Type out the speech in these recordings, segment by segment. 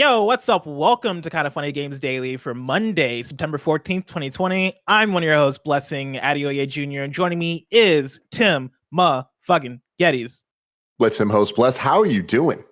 Yo, what's up? Welcome to Kind of Funny Games Daily for Monday, September 14th, 2020. I'm one of your hosts, Blessing Adeoye Jr., and joining me is Tim fucking GiBiz. Let's him host Bless. How are you doing?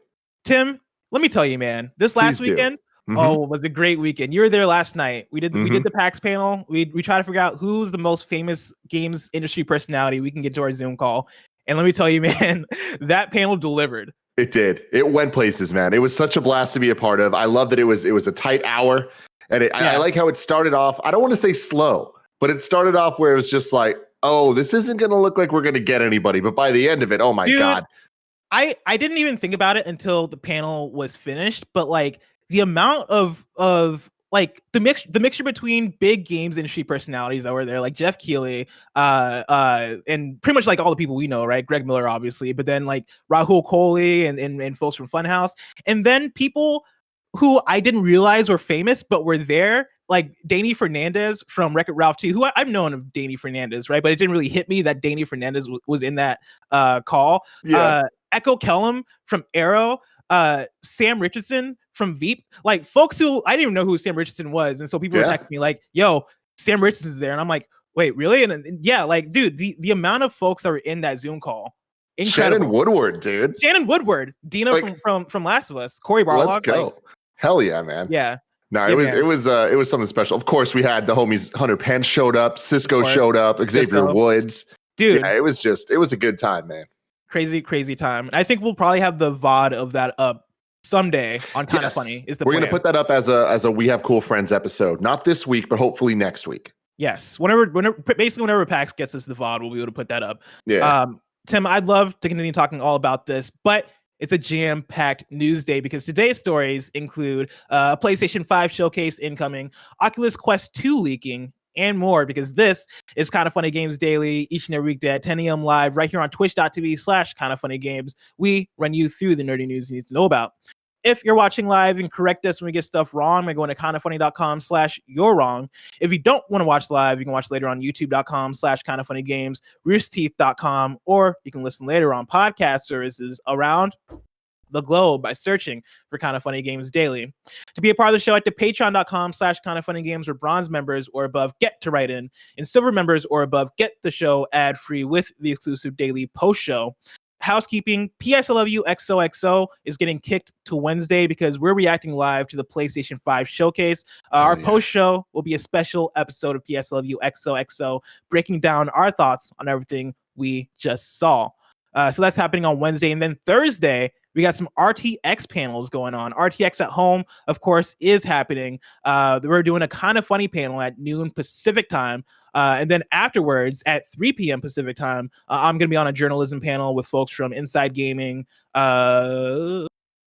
Tim, let me tell you, man, this last weekend, was a great weekend. You were there last night. We did the PAX panel. We tried to figure out who's the most famous games industry personality we can get to our Zoom call. And let me tell you, man, that panel delivered. It did. It went places, man. It was such a blast to be a part of. I love that it was a tight hour. And I like how it started off. I don't want to say slow, but it started off where it was just like, oh, this isn't going to look like we're going to get anybody. But by the end of it, oh my God. I didn't even think about it until the panel was finished. But like the amount of like the mixture between big games industry personalities that were there, like Jeff Keighley, and pretty much like all the people we know, right? Greg Miller, obviously, but then like Rahul Kohli and folks from Funhouse, and then people who I didn't realize were famous but were there, like Danny Fernandez from Wreck-It Ralph 2, who I've known of Danny Fernandez, right? But it didn't really hit me that Danny Fernandez was in that call. Yeah. Echo Kellum from Arrow, Sam Richardson from Veep, like folks who I didn't even know who Sam Richardson was, and so people were texting me like, "Yo, Sam Richardson's there," and I'm like, "Wait, really?" And yeah, like, dude, the amount of folks that were in that Zoom call, incredible. Shannon Woodward, dude. Shannon Woodward, Dina like, from Last of Us, Corey Barlog. Let's go. Like, hell yeah, man. Yeah. No, it was something special. Of course, we had the homies. Hunter Pence showed up, Cisco showed up, Xavier Woods, dude. Yeah, it was a good time, man. Crazy time. And I think we'll probably have the VOD of that up someday on Kind of Funny. We're going to put that up as a We Have Cool Friends episode. Not this week, but hopefully next week. Yes. Whenever PAX gets us the VOD, we'll be able to put that up. Yeah. Tim, I'd love to continue talking all about this, but it's a jam-packed news day because today's stories include a PlayStation 5 showcase incoming, Oculus Quest 2 leaking, and more, because this is Kind of Funny Games Daily each and every weekday at 10 a.m. live right here on twitch.tv/kindoffunnygames. We run you through the nerdy news you need to know about. If you're watching live and correct us when we get stuff wrong by going to kindoffunny.com/you're wrong. If you don't want to watch live, you can watch later on youtube.com/kindoffunnygames, roosterteeth.com, or you can listen later on podcast services around the globe by searching for Kind of Funny Games Daily. To be a part of the show, at the patreon.com/kindoffunnygames, where bronze members or above get to write in, and silver members or above get the show ad-free with the exclusive daily post show. Housekeeping, I Love You XOXO is getting kicked to Wednesday because we're reacting live to the PlayStation 5 showcase. Our post show will be a special episode of I Love You XOXO, breaking down our thoughts on everything we just saw. So that's happening on Wednesday. And then Thursday, we got some RTX panels going on. RTX at Home, of course, is happening. We're doing a Kind of Funny panel at noon Pacific time. And then afterwards, at 3 p.m. Pacific time, I'm going to be on a journalism panel with folks from Inside Gaming.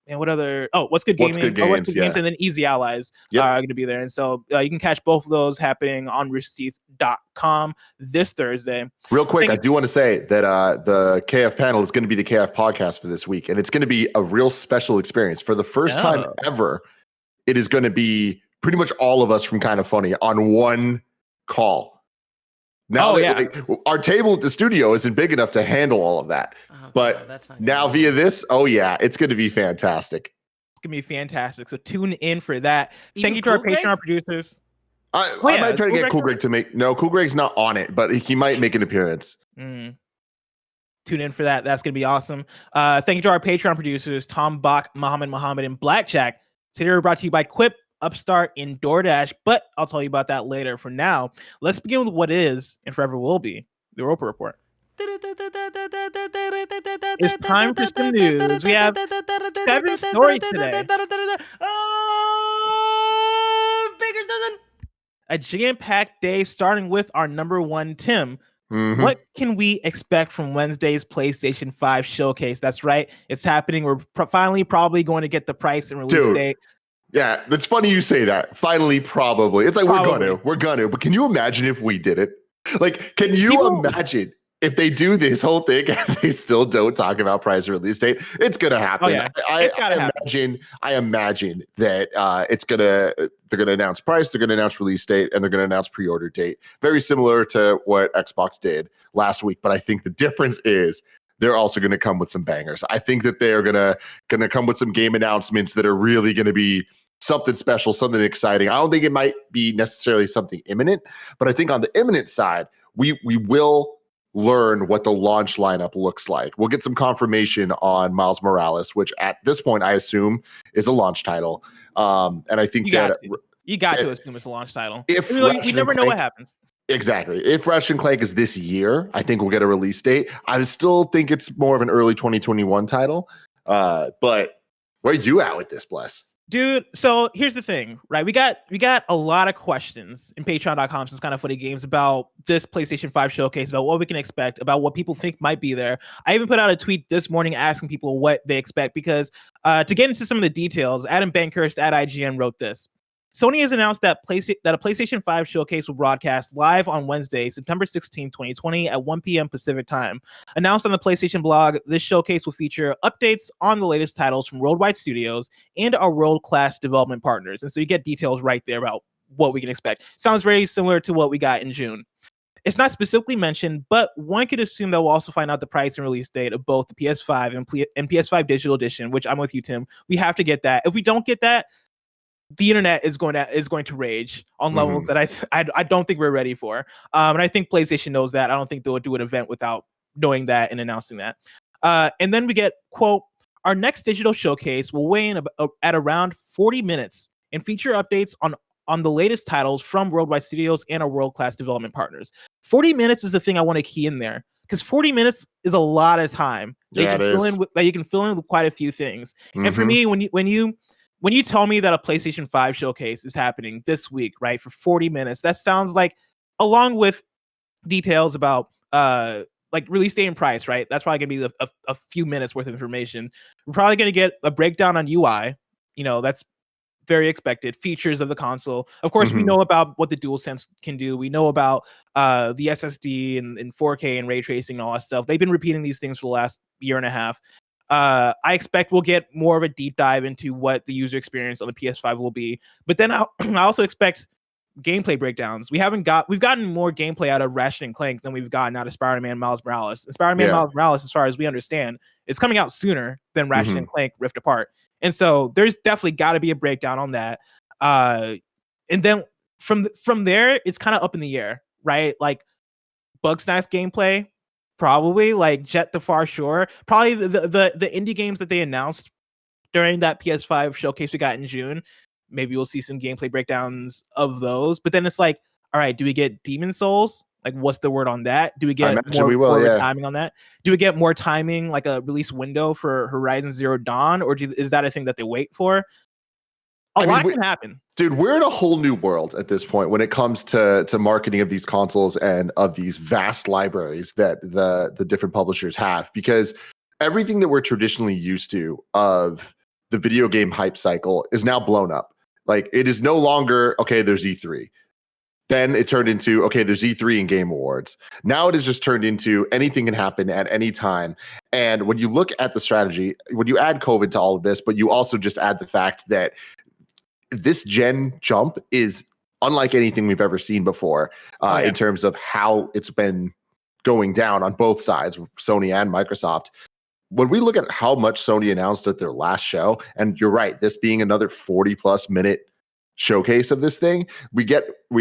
And what other? Oh, What's Good Gaming? What's Good Games, and then Easy Allies are going to be there. And so you can catch both of those happening on roosterteeth.com this Thursday. Real quick, I do want to say that the KF panel is going to be the KF podcast for this week. And it's going to be a real special experience. For the first time ever, it is going to be pretty much all of us from Kind of Funny on one call. Now our table at the studio isn't big enough to handle all of that. But that's not now via this, it's going to be fantastic. It's going to be fantastic. So tune in for that. Thank you to our Patreon producers. I might try to get Cool Greg to make... No, Cool Greg's not on it, but he might make an appearance. Tune in for that. That's going to be awesome. Thank you to our Patreon producers, Tom, Bock, Mohammed, and Blackjack. Today we're brought to you by Quip, Upstart, and DoorDash, but I'll tell you about that later. For now, let's begin with what is and forever will be the Roper Report. It's time for some news. We have 7 stories today. Baker's dozen. A jam-packed day, starting with our number one, Tim. What can we expect from Wednesday's PlayStation 5 showcase? That's right, it's happening. We're finally probably going to get the price and release date. Yeah, that's funny you say that. Finally, probably. It's like we're gonna. But can you imagine if we did it? Like, can you imagine if they do this whole thing and they still don't talk about price or release date? It's gonna happen. I imagine that they're gonna announce price, they're gonna announce release date, and they're gonna announce pre-order date. Very similar to what Xbox did last week. But I think the difference is they're also going to come with some bangers. I think that they're going to come with some game announcements that are really going to be something special, something exciting. I don't think it might be necessarily something imminent, but I think on the imminent side, we will learn what the launch lineup looks like. We'll get some confirmation on Miles Morales, which at this point I assume is a launch title. And I think you got to assume it's a launch title. If we never know what happens. Exactly. If Ratchet & Clank is this year, I think we'll get a release date. I still think it's more of an early 2021 title. But where are you at with this, Bless? Dude, so here's the thing, right? We got a lot of questions in patreon.com since Kind of Funny Games about this PlayStation 5 showcase, about what we can expect, about what people think might be there. I even put out a tweet this morning asking people what they expect because to get into some of the details, Adam Bankhurst at IGN wrote this. Sony has announced that a PlayStation 5 showcase will broadcast live on Wednesday, September 16, 2020 at 1 p.m. Pacific time. Announced on the PlayStation blog, this showcase will feature updates on the latest titles from worldwide studios and our world-class development partners. And so you get details right there about what we can expect. Sounds very similar to what we got in June. It's not specifically mentioned, but one could assume that we'll also find out the price and release date of both the PS5 and PS5 Digital Edition, which I'm with you, Tim. We have to get that. If we don't get that, the internet is going to rage on levels that I don't think we're ready for. And I think PlayStation knows that. I don't think they'll do an event without knowing that and announcing that. And then we get, quote, our next digital showcase will weigh in at around 40 minutes and feature updates on the latest titles from worldwide studios and our world-class development partners. 40 minutes is the thing I want to key in there because 40 minutes is a lot of time that you can fill in with quite a few things. And for me, when you tell me that a PlayStation 5 showcase is happening this week, right, for 40 minutes, that sounds like, along with details about like release date and price, right? That's probably gonna be a few minutes worth of information. We're probably gonna get a breakdown on UI. That's very expected. Features of the console. Of course, we know about what the DualSense can do. We know about the SSD and 4K and ray tracing and all that stuff. They've been repeating these things for the last year and a half. I expect we'll get more of a deep dive into what the user experience on the PS5 will be. But then I also expect gameplay breakdowns. We've gotten more gameplay out of Ratchet & Clank than we've gotten out of Spider-Man Miles Morales. And Spider-Man Miles Morales, as far as we understand, is coming out sooner than Ratchet & Clank Rift Apart. And so there's definitely got to be a breakdown on that. And then from there, it's kind of up in the air, right? Like Bugsnax gameplay, probably like Jet the Far Shore, probably the indie games that they announced during that PS5 showcase we got in June. Maybe we'll see some gameplay breakdowns of those. But then it's like, all right, do we get Demon Souls? Like, what's the word on that? Do we get more timing on that? Do we get more timing, like a release window for Horizon Zero Dawn? Or is that a thing that they wait for? A lot can happen. Dude, we're in a whole new world at this point when it comes to marketing of these consoles and of these vast libraries that the different publishers have, because everything that we're traditionally used to of the video game hype cycle is now blown up. Like, it is no longer, okay, there's E3. Then it turned into, okay, there's E3 and Game Awards. Now it has just turned into anything can happen at any time. And when you look at the strategy, when you add COVID to all of this, but you also just add the fact that this gen jump is unlike anything we've ever seen before in terms of how it's been going down on both sides, Sony and Microsoft. When we look at how much Sony announced at their last show, and you're right, this being another 40 plus minute showcase of this thing, we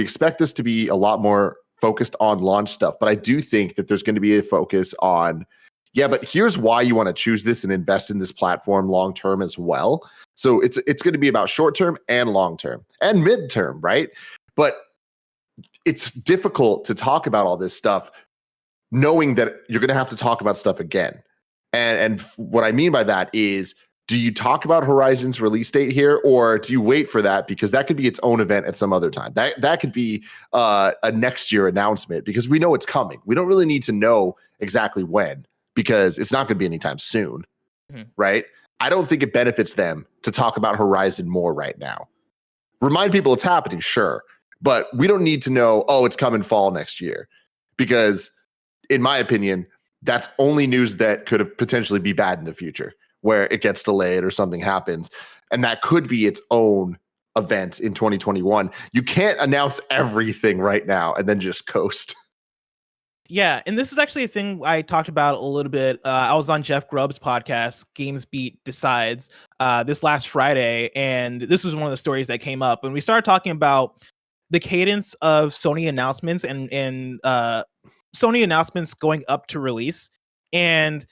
expect this to be a lot more focused on launch stuff. But I do think that there's going to be a focus on, but here's why you want to choose this and invest in this platform long term as well. So it's going to be about short term and long term and mid term, right? But it's difficult to talk about all this stuff knowing that you're going to have to talk about stuff again. And what I mean by that is, do you talk about Horizon's release date here, or do you wait for that? Because that could be its own event at some other time. That could be a next year announcement, because we know it's coming. We don't really need to know exactly when, because it's not going to be anytime soon, right? I don't think it benefits them to talk about Horizon more right now. Remind people it's happening, sure, but we don't need to know, it's coming fall next year, because in my opinion, that's only news that could have potentially be bad in the future, where it gets delayed or something happens. And that could be its own event in 2021. You can't announce everything right now and then just coast. Yeah, and this is actually a thing I talked about a little bit. I was on Jeff Grubb's podcast, Games Beat Decides, this last Friday, and this was one of the stories that came up. And we started talking about the cadence of Sony announcements and Sony announcements going up to release. And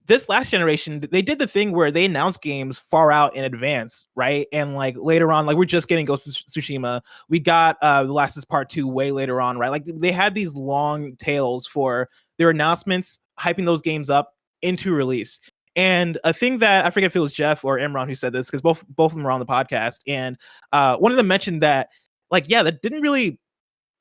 this last generation, they did the thing where they announced games far out in advance, right? And like later on, like we're just getting Ghost of Tsushima. We got The Last of Us Part 2 way later on, right? Like they had these long tails for their announcements, hyping those games up into release. And a thing that I forget if it was Jeff or Imran who said this, because both of them were on the podcast. And one of them mentioned that, like, yeah, that didn't really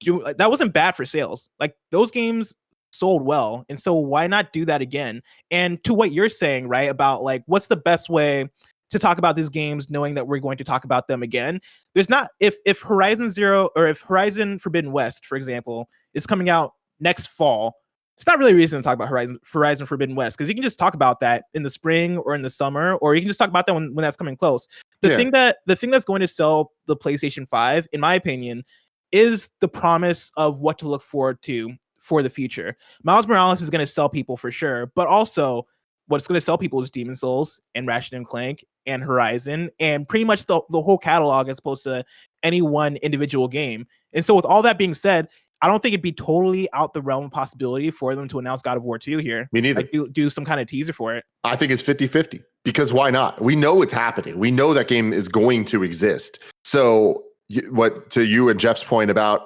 that wasn't bad for sales. Like those games sold well, and so why not do that again? And to what you're saying, right, about like what's the best way to talk about these games knowing that we're going to talk about them again? There's not, if Horizon Zero or if Horizon Forbidden West, for example, is coming out next fall, it's not really a reason to talk about Horizon Forbidden West, because you can just talk about that in the spring or in the summer, or you can just talk about that when that's coming close. The thing that's going to sell the PlayStation 5, in my opinion, is the promise of what to look forward to for the future. Miles Morales is going to sell people for sure, but also what's going to sell people is Demon's Souls and Ratchet and Clank and Horizon and pretty much the whole catalog as opposed to any one individual game. And so with all that being said, I don't think it'd be totally out the realm of possibility for them to announce God of War 2 here. Me neither. Like do some kind of teaser for it. I think it's 50-50 because why not? We know it's happening. We know that game is going to exist. So what, to you and Jeff's point about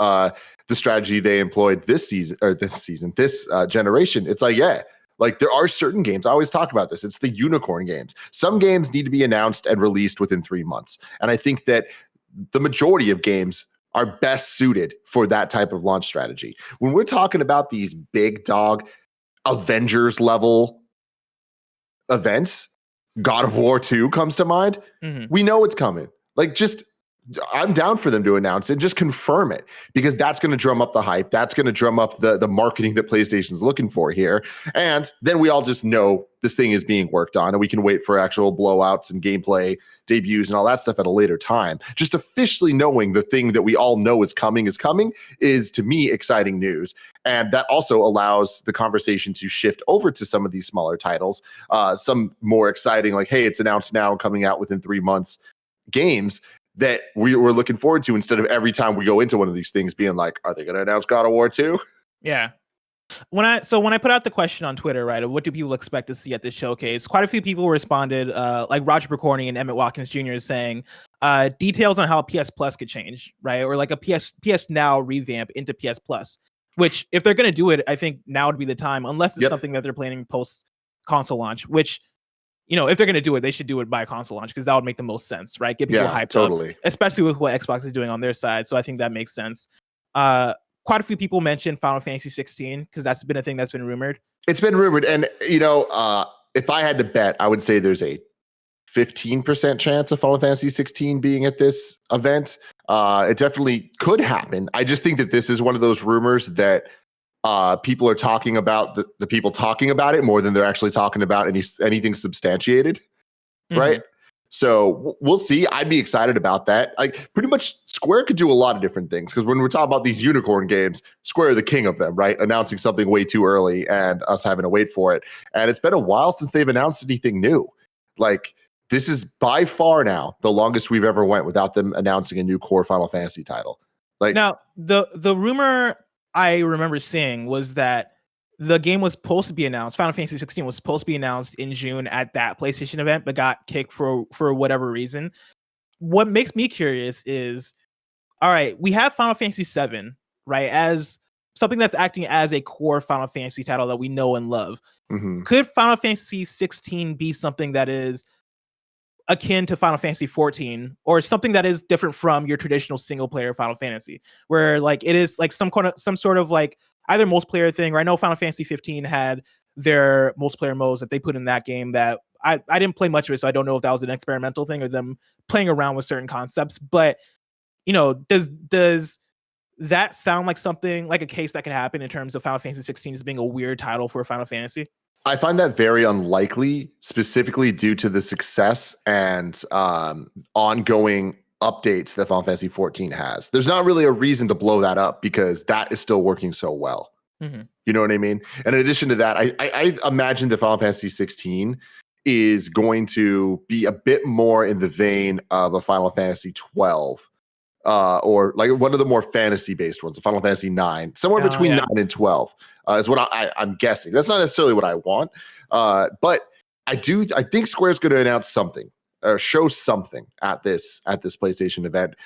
the strategy they employed this generation, it's like, yeah, like there are certain games. I always talk about this. It's the unicorn games. Some games need to be announced and released within 3 months. And I think that the majority of games are best suited for that type of launch strategy. When we're talking about these big dog Avengers level events, God of War 2 comes to mind. Mm-hmm. We know it's coming. Like, just I'm down for them to announce it, just confirm it, because that's going to drum up the hype. That's going to drum up the marketing that PlayStation's looking for here. And then we all just know this thing is being worked on, and we can wait for actual blowouts and gameplay debuts and all that stuff at a later time. Just officially knowing the thing that we all know is coming is, to me, exciting news. And that also allows the conversation to shift over to some of these smaller titles, some more exciting, like, hey, it's announced now, coming out within 3 months games that we were looking forward to, instead of every time we go into one of these things being like, are they going to announce God of War 2? Yeah. When I put out the question on Twitter, right, of what do people expect to see at this showcase, quite a few people responded, like Roger Picorni and Emmett Watkins Jr. saying details on how PS Plus could change, right, or like a PS Now revamp into PS Plus, which if they're going to do it, I think now would be the time, unless it's something that they're planning post console launch, which, you know, if they're going to do it, they should do it by console launch, because that would make the most sense, right? Get people hyped up, especially with what Xbox is doing on their side. So I think that makes sense. Quite a few people mentioned Final Fantasy 16, because that's been a thing that's been rumored. It's been rumored. And, you know, if I had to bet, I would say there's a 15% chance of Final Fantasy 16 being at this event. It definitely could happen. I just think that this is one of those rumors that people are talking about, the people talking about it more than they're actually talking about anything substantiated, right? So we'll see. I'd be excited about that. Like, pretty much Square could do a lot of different things, because when we're talking about these unicorn games, Square are the king of them, right? Announcing something way too early and us having to wait for it. And it's been a while since they've announced anything new. Like, this is by far now the longest we've ever went without them announcing a new core Final Fantasy title. Like, now the rumor I remember seeing was that the game was supposed to be announced. Final Fantasy 16 was supposed to be announced in June at that PlayStation event, but got kicked for whatever reason. What makes me curious is, all right, we have Final Fantasy 7, right, as something that's acting as a core Final Fantasy title that we know and love. Mm-hmm. Could Final Fantasy 16 be something that is akin to Final Fantasy 14, or something that is different from your traditional single player Final Fantasy, where like it is like some sort of like either multiplayer thing, or I know Final Fantasy 15 had their multiplayer modes that they put in that game that I didn't play much of it, so I don't know if that was an experimental thing or them playing around with certain concepts. But, you know, does that sound like something like a case that can happen in terms of Final Fantasy 16 as being a weird title for a Final Fantasy? I find that very unlikely, specifically due to the success and ongoing updates that Final Fantasy 14 has. There's not really a reason to blow that up, because that is still working so well. You know what I mean? And in addition to that, I imagine that Final Fantasy 16 is going to be a bit more in the vein of a Final Fantasy 12, or like one of the more fantasy-based ones, a Final Fantasy 9, somewhere between 9 and 12, is what I'm guessing. That's not necessarily what I want, but I think Square's going to announce something or show something at this PlayStation event.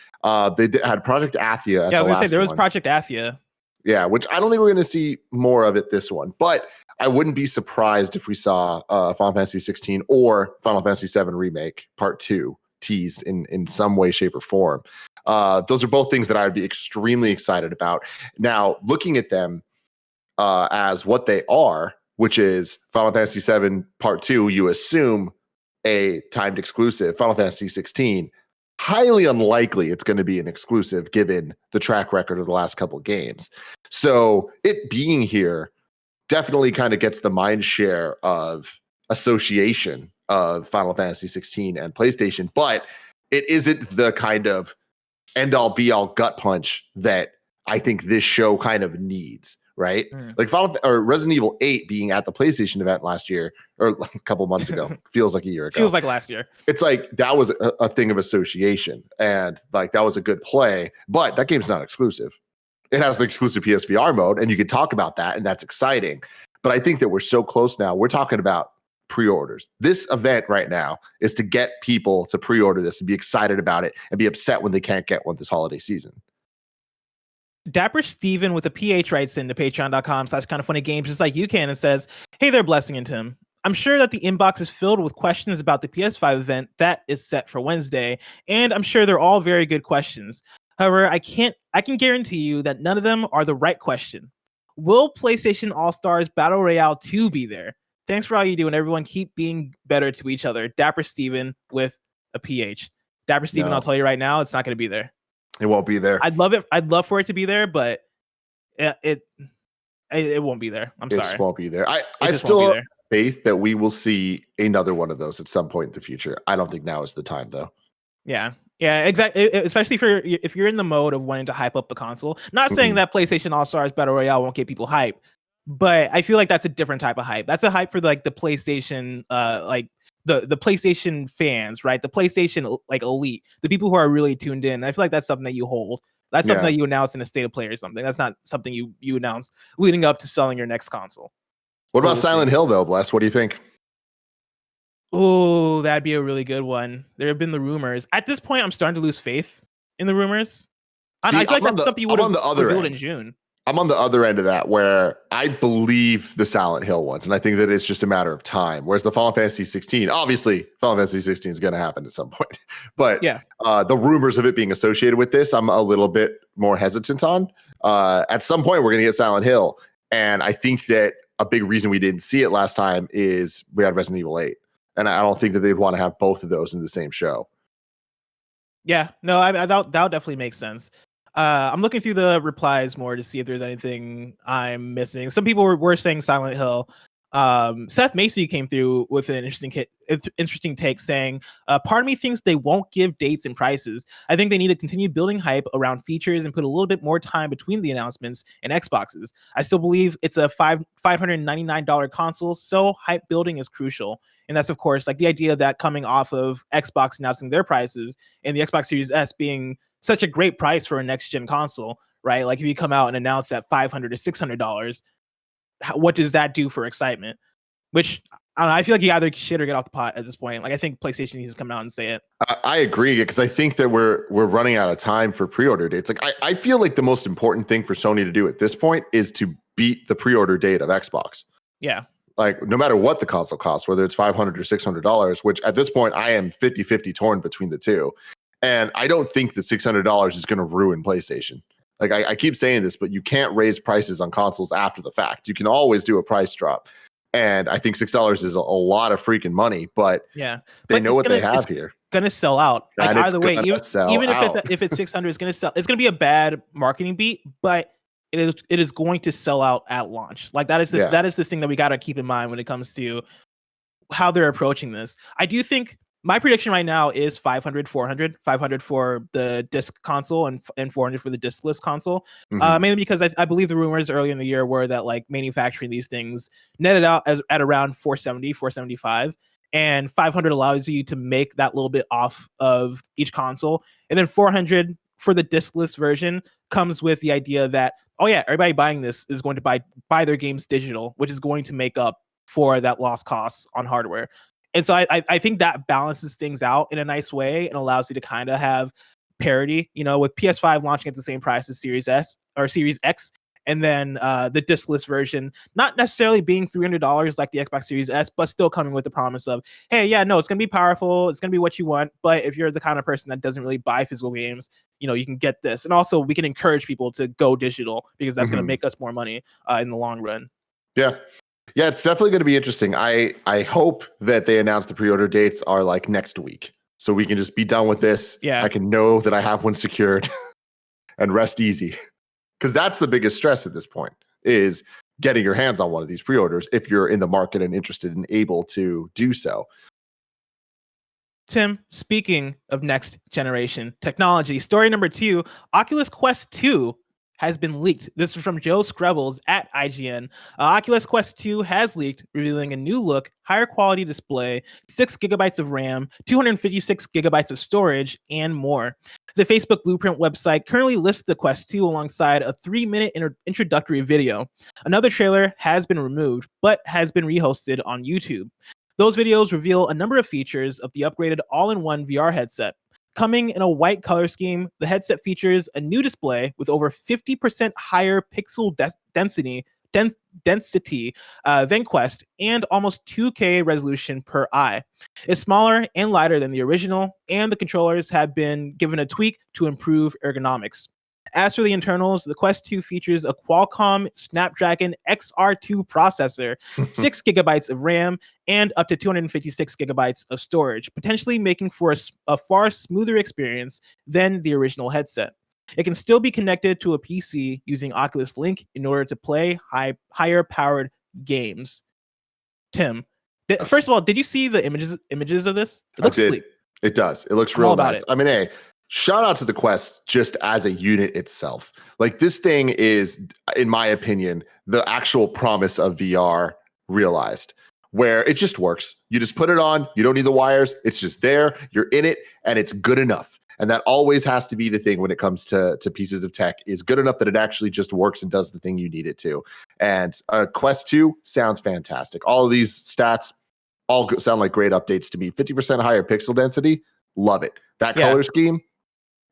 They had Project Athia. I was going to say there was Project Athia. Yeah, which I don't think we're going to see more of it this one, but I wouldn't be surprised if we saw Final Fantasy 16 or Final Fantasy 7 Remake Part 2 teased in some way, shape, or form. Those are both things that I would be extremely excited about. Now, looking at them as what they are, which is Final Fantasy 7 Part 2, you assume a timed exclusive. Final Fantasy 16, highly unlikely it's going to be an exclusive given the track record of the last couple of games. So it being here definitely kind of gets the mind share of association of Final Fantasy 16 and PlayStation, but it isn't the kind of end all be all gut punch that I think this show kind of needs, right? Like Resident Evil 8 being at the PlayStation event last year or a couple months ago, feels like a year ago. Feels like last year. It's like that was a thing of association, and like that was a good play, but that game's not exclusive. It has the exclusive PSVR mode, and you can talk about that, and that's exciting. But I think that we're so close now. We're talking about pre-orders. This event right now is to get people to pre-order this and be excited about it and be upset when they can't get one this holiday season. Dapper Steven with a PH writes into patreon.com/kindoffunnygames just like you can and says, hey there, Blessing and Tim. I'm sure that the inbox is filled with questions about the PS5 event that is set for Wednesday, and I'm sure they're all very good questions. However, I can guarantee you that none of them are the right question. Will PlayStation All-Stars Battle Royale 2 be there? Thanks for all you do, and everyone keep being better to each other. Dapper Steven with a PH. Dapper Steven, no. I'll tell you right now, it's not going to be there. It won't be there. I'd love for it to be there, but it won't be there. I'm sorry. It just won't be there. I still have faith that we will see another one of those at some point in the future. I don't think now is the time, though. Yeah, exactly. Especially if you're in the mode of wanting to hype up the console. Not saying that PlayStation All-Stars Battle Royale won't get people hype, but I feel like that's a different type of hype. That's a hype for like the PlayStation, the PlayStation fans, right? The PlayStation like elite, the people who are really tuned in. I feel like that's something that you hold. That's something that you announce in a state of play or something. That's not something you announce leading up to selling your next console. What about Silent Hill though, Bless? What do you think? Oh, that'd be a really good one. There have been the rumors. At this point, I'm starting to lose faith in the rumors. I feel like that's something you would have revealed in June. I'm on the other end of that where I believe the Silent Hill ones, and I think that it's just a matter of time. Whereas the Final Fantasy 16, obviously, Final Fantasy 16 is going to happen at some point. But the rumors of it being associated with this, I'm a little bit more hesitant on. At some point, we're going to get Silent Hill. And I think that a big reason we didn't see it last time is we had Resident Evil 8. And I don't think that they'd want to have both of those in the same show. Yeah, no, that definitely makes sense. I'm looking through the replies more to see if there's anything I'm missing. Some people were saying Silent Hill. Seth Macy came through with an interesting take saying, part of me thinks they won't give dates and prices. I think they need to continue building hype around features and put a little bit more time between the announcements and Xboxes. I still believe it's a $599 console, so hype building is crucial. And that's, of course, like the idea that coming off of Xbox announcing their prices and the Xbox Series S being such a great price for a next-gen console, right? Like if you come out and announce that $500 to $600, what does that do for excitement? Which I don't know, I feel like you either shit or get off the pot at this point. Like I think PlayStation needs to come out and say it. I agree, because I think that we're running out of time for pre-order dates. Like I feel like the most important thing for Sony to do at this point is to beat the pre-order date of Xbox. Yeah. Like no matter what the console costs, whether it's $500 or $600, which at this point I am 50-50 torn between the two. And I don't think that $600 is going to ruin PlayStation. Like I keep saying this, but you can't raise prices on consoles after the fact. You can always do a price drop. And I think $6 is a lot of freaking money, but they know what they have here. Going to sell out. Like either way, even if it's $600, it's going to sell. It's going to be a bad marketing beat, but it is going to sell out at launch. Like that is the thing that we got to keep in mind when it comes to how they're approaching this. I do think My prediction right now is 500, 400, 500 for the disc console and 400 for the discless console. Mainly because I believe the rumors earlier in the year were that like manufacturing these things netted out at around 470, 475. And 500 allows you to make that little bit off of each console. And then 400 for the discless version comes with the idea that, oh yeah, everybody buying this is going to buy their games digital, which is going to make up for that lost costs on hardware. And so I think that balances things out in a nice way and allows you to kind of have parity, with PS5 launching at the same price as Series S or Series X. And then the discless version not necessarily being $300 like the Xbox Series S, but still coming with the promise of, hey, yeah, no, it's going to be powerful. It's going to be what you want. But if you're the kind of person that doesn't really buy physical games, you can get this. And also we can encourage people to go digital because that's going to make us more money in the long run. Yeah. Yeah, it's definitely going to be interesting. I hope that they announce the pre-order dates are like next week, so we can just be done with this. Yeah. I can know that I have one secured and rest easy, because that's the biggest stress at this point, is getting your hands on one of these pre-orders if you're in the market and interested and able to do so. Tim, speaking of next generation technology, story number 2, Oculus Quest 2 has been leaked. This is from Joe Skrebels at IGN. Oculus Quest 2 has leaked, revealing a new look, higher quality display, 6 gigabytes of RAM, 256 gigabytes of storage, and more. The Facebook Blueprint website currently lists the Quest 2 alongside a 3-minute introductory video. Another trailer has been removed, but has been rehosted on YouTube. Those videos reveal a number of features of the upgraded all-in-one VR headset. Coming in a white color scheme, the headset features a new display with over 50% higher pixel density than Quest and almost 2K resolution per eye. It's smaller and lighter than the original, and the controllers have been given a tweak to improve ergonomics. As for the internals, the Quest 2 features a Qualcomm Snapdragon XR2 processor, 6 gigabytes of RAM, and up to 256 gigabytes of storage, potentially making for a far smoother experience than the original headset. It can still be connected to a PC using Oculus Link in order to play higher powered games. Tim, first of all, did you see the images of this? It looks sleek. It does. It looks real nice. I mean, hey, shout out to the Quest just as a unit itself. Like, this thing is, in my opinion, the actual promise of VR realized, where it just works. You just put it on, you don't need the wires, it's just there, you're in it, and it's good enough. And that always has to be the thing when it comes to pieces of tech, is good enough that it actually just works and does the thing you need it to. And Quest 2 sounds fantastic. All of these stats all sound like great updates to me. 50% higher pixel density, love it. That color scheme,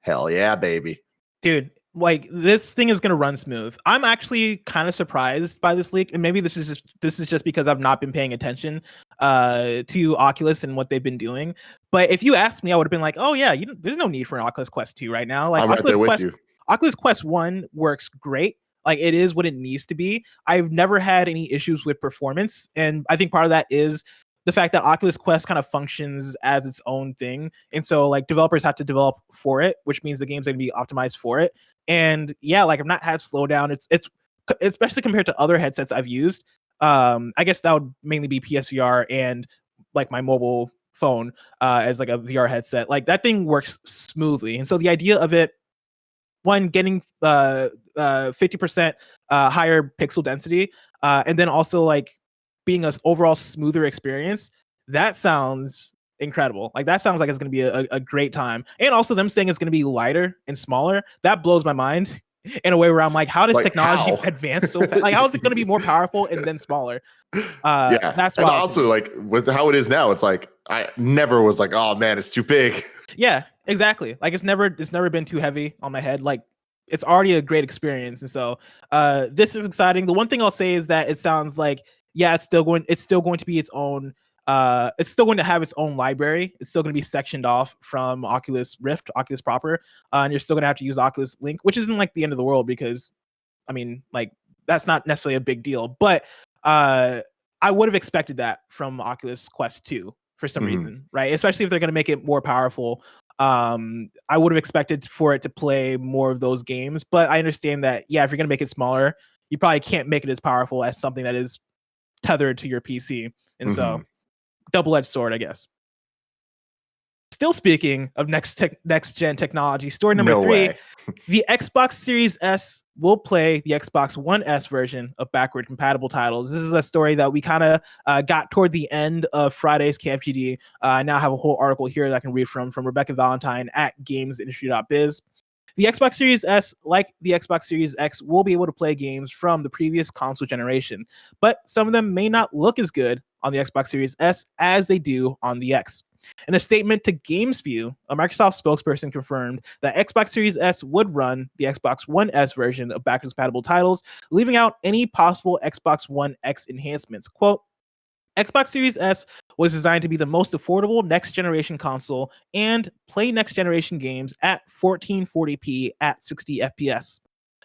hell yeah, baby. Dude, like, this thing is going to run smooth. I'm actually kind of surprised by this leak, and maybe this is just because I've not been paying attention to Oculus and what they've been doing. But if you asked me, I would have been like, oh yeah, there's no need for an Oculus Quest 2 right now. Like, I'm right there with you. Oculus Quest 1 works great. Like, it is what it needs to be. I've never had any issues with performance, and I think part of that is the fact that Oculus Quest kind of functions as its own thing. And so, like, developers have to develop for it, which means the game's going to be optimized for it. And yeah, like, I've not had slowdown. It's especially compared to other headsets I've used. I guess that would mainly be PSVR and like my mobile phone as like a VR headset. Like, that thing works smoothly. And so the idea of it, one, getting 50% higher pixel density, and then also like being an overall smoother experience, that sounds incredible. Like, that sounds like it's going to be a great time. And also them saying it's going to be lighter and smaller, that blows my mind in a way where I'm like, how does technology advance so fast? Like, how is it going to be more powerful and then smaller? Yeah, that's and also like with how it is now, it's like I never was like, oh man, it's too big. Yeah, exactly. Like, it's never been too heavy on my head. Like, it's already a great experience. And so this is exciting. The one thing I'll say is that it sounds like, yeah, it's still going to be its own. It's still going to have its own library. It's still going to be sectioned off from Oculus Rift, Oculus proper, and you're still going to have to use Oculus Link, which isn't like the end of the world, because, I mean, like, that's not necessarily a big deal. But I would have expected that from Oculus Quest 2 for some reason, right? Especially if they're going to make it more powerful. I would have expected for it to play more of those games, but I understand that, yeah, if you're going to make it smaller, you probably can't make it as powerful as something that is tethered to your PC. And so, double-edged sword, I guess. Still speaking of next gen technology, story number No 3, way. the Xbox Series S will play the Xbox One S version of backward compatible titles. This is a story that we kind of got toward the end of Friday's KFGD. I now have a whole article here that I can read from Rebekah Valentine at gamesindustry.biz. The Xbox Series S, like the Xbox Series X, will be able to play games from the previous console generation, but some of them may not look as good on the Xbox Series S as they do on the X. In a statement to GamesView, a Microsoft spokesperson confirmed that Xbox Series S would run the Xbox One S version of backwards compatible titles, leaving out any possible Xbox One X enhancements. Quote, Xbox Series S was designed to be the most affordable next-generation console and play next-generation games at 1440p at 60 FPS.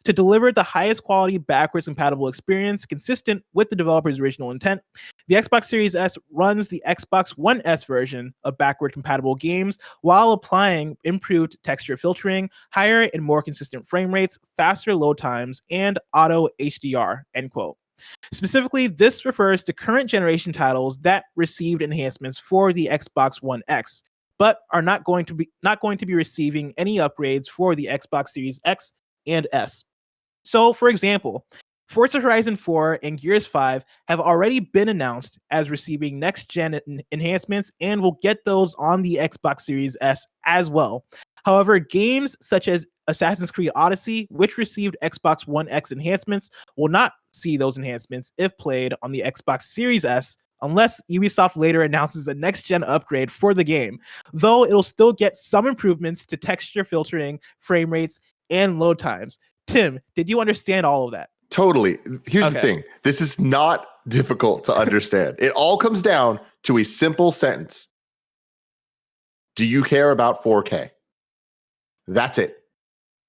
To deliver the highest quality backwards compatible experience consistent with the developer's original intent, the Xbox Series S runs the Xbox One S version of backward compatible games while applying improved texture filtering, higher and more consistent frame rates, faster load times, and auto HDR, end quote. Specifically, this refers to current generation titles that received enhancements for the Xbox One X, but are not going to be receiving any upgrades for the Xbox Series X and S. So, for example, Forza Horizon 4 and Gears 5 have already been announced as receiving next-gen enhancements and will get those on the Xbox Series S as well. However, games such as Assassin's Creed Odyssey, which received Xbox One X enhancements, will not see those enhancements if played on the Xbox Series S unless Ubisoft later announces a next-gen upgrade for the game, though it'll still get some improvements to texture filtering, frame rates, and load times. Tim, did you understand all of that? Totally. Here's the thing. This is not difficult to understand. It all comes down to a simple sentence. Do you care about 4K? That's it.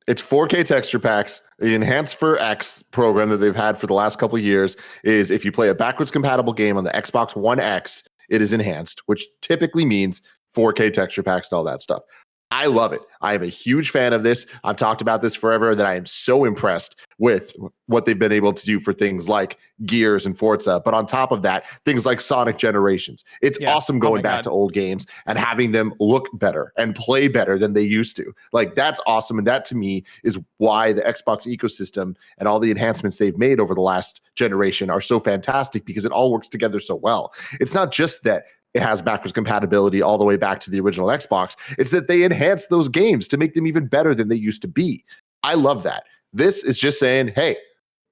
It's 4K texture packs. The Enhance for X program that they've had for the last couple of years is if you play a backwards compatible game on the Xbox One X, it is enhanced, which typically means 4K texture packs and all that stuff. I love it. I am a huge fan of this. I've talked about this forever, that I am so impressed with what they've been able to do for things like Gears and Forza. But on top of that, things like Sonic Generations. It's awesome going back to old games and having them look better and play better than they used to. Like, that's awesome. And that to me is why the Xbox ecosystem and all the enhancements they've made over the last generation are so fantastic, because it all works together so well. It's not just that it has backwards compatibility all the way back to the original Xbox. It's that they enhance those games to make them even better than they used to be. I love that. This is just saying, hey,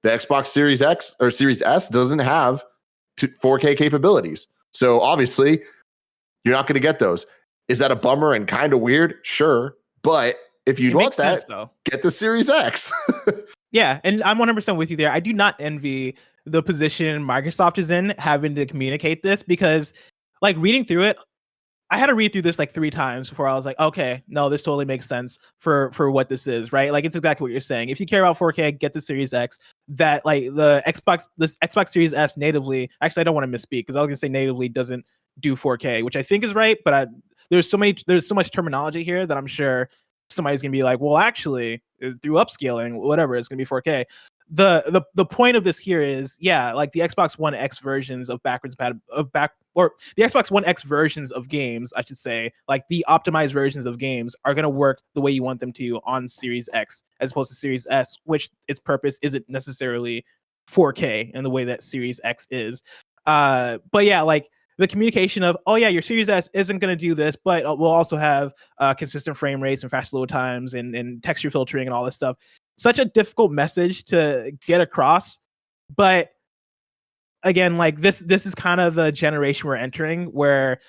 the Xbox Series X or Series S doesn't have 4K capabilities. So obviously, you're not going to get those. Is that a bummer and kind of weird? Sure. But if you want that, sense, get the Series X. Yeah, and I'm 100% with you there. I do not envy the position Microsoft is in having to communicate this, because like reading through it, I had to read through this like 3 times before I was like, okay, no, this totally makes sense for what this is, right? Like, it's exactly what you're saying. If you care about 4K, get the Series X. That like the Xbox Series S natively, actually, I don't want to misspeak because I was gonna say natively doesn't do 4K, which I think is right, but there's so much terminology here that I'm sure somebody's gonna be like, well, actually, through upscaling, whatever, it's gonna be 4K. The point of this here is, yeah, like the Xbox One X versions of the Xbox One X versions of games, I should say, like the optimized versions of games are going to work the way you want them to on Series X as opposed to Series S, which its purpose isn't necessarily 4K in the way that Series X is. But yeah, like the communication of, oh yeah, your Series S isn't going to do this, but we'll also have consistent frame rates and fast load times and texture filtering and all this stuff. Such a difficult message to get across, but again, like this is kind of the generation we're entering where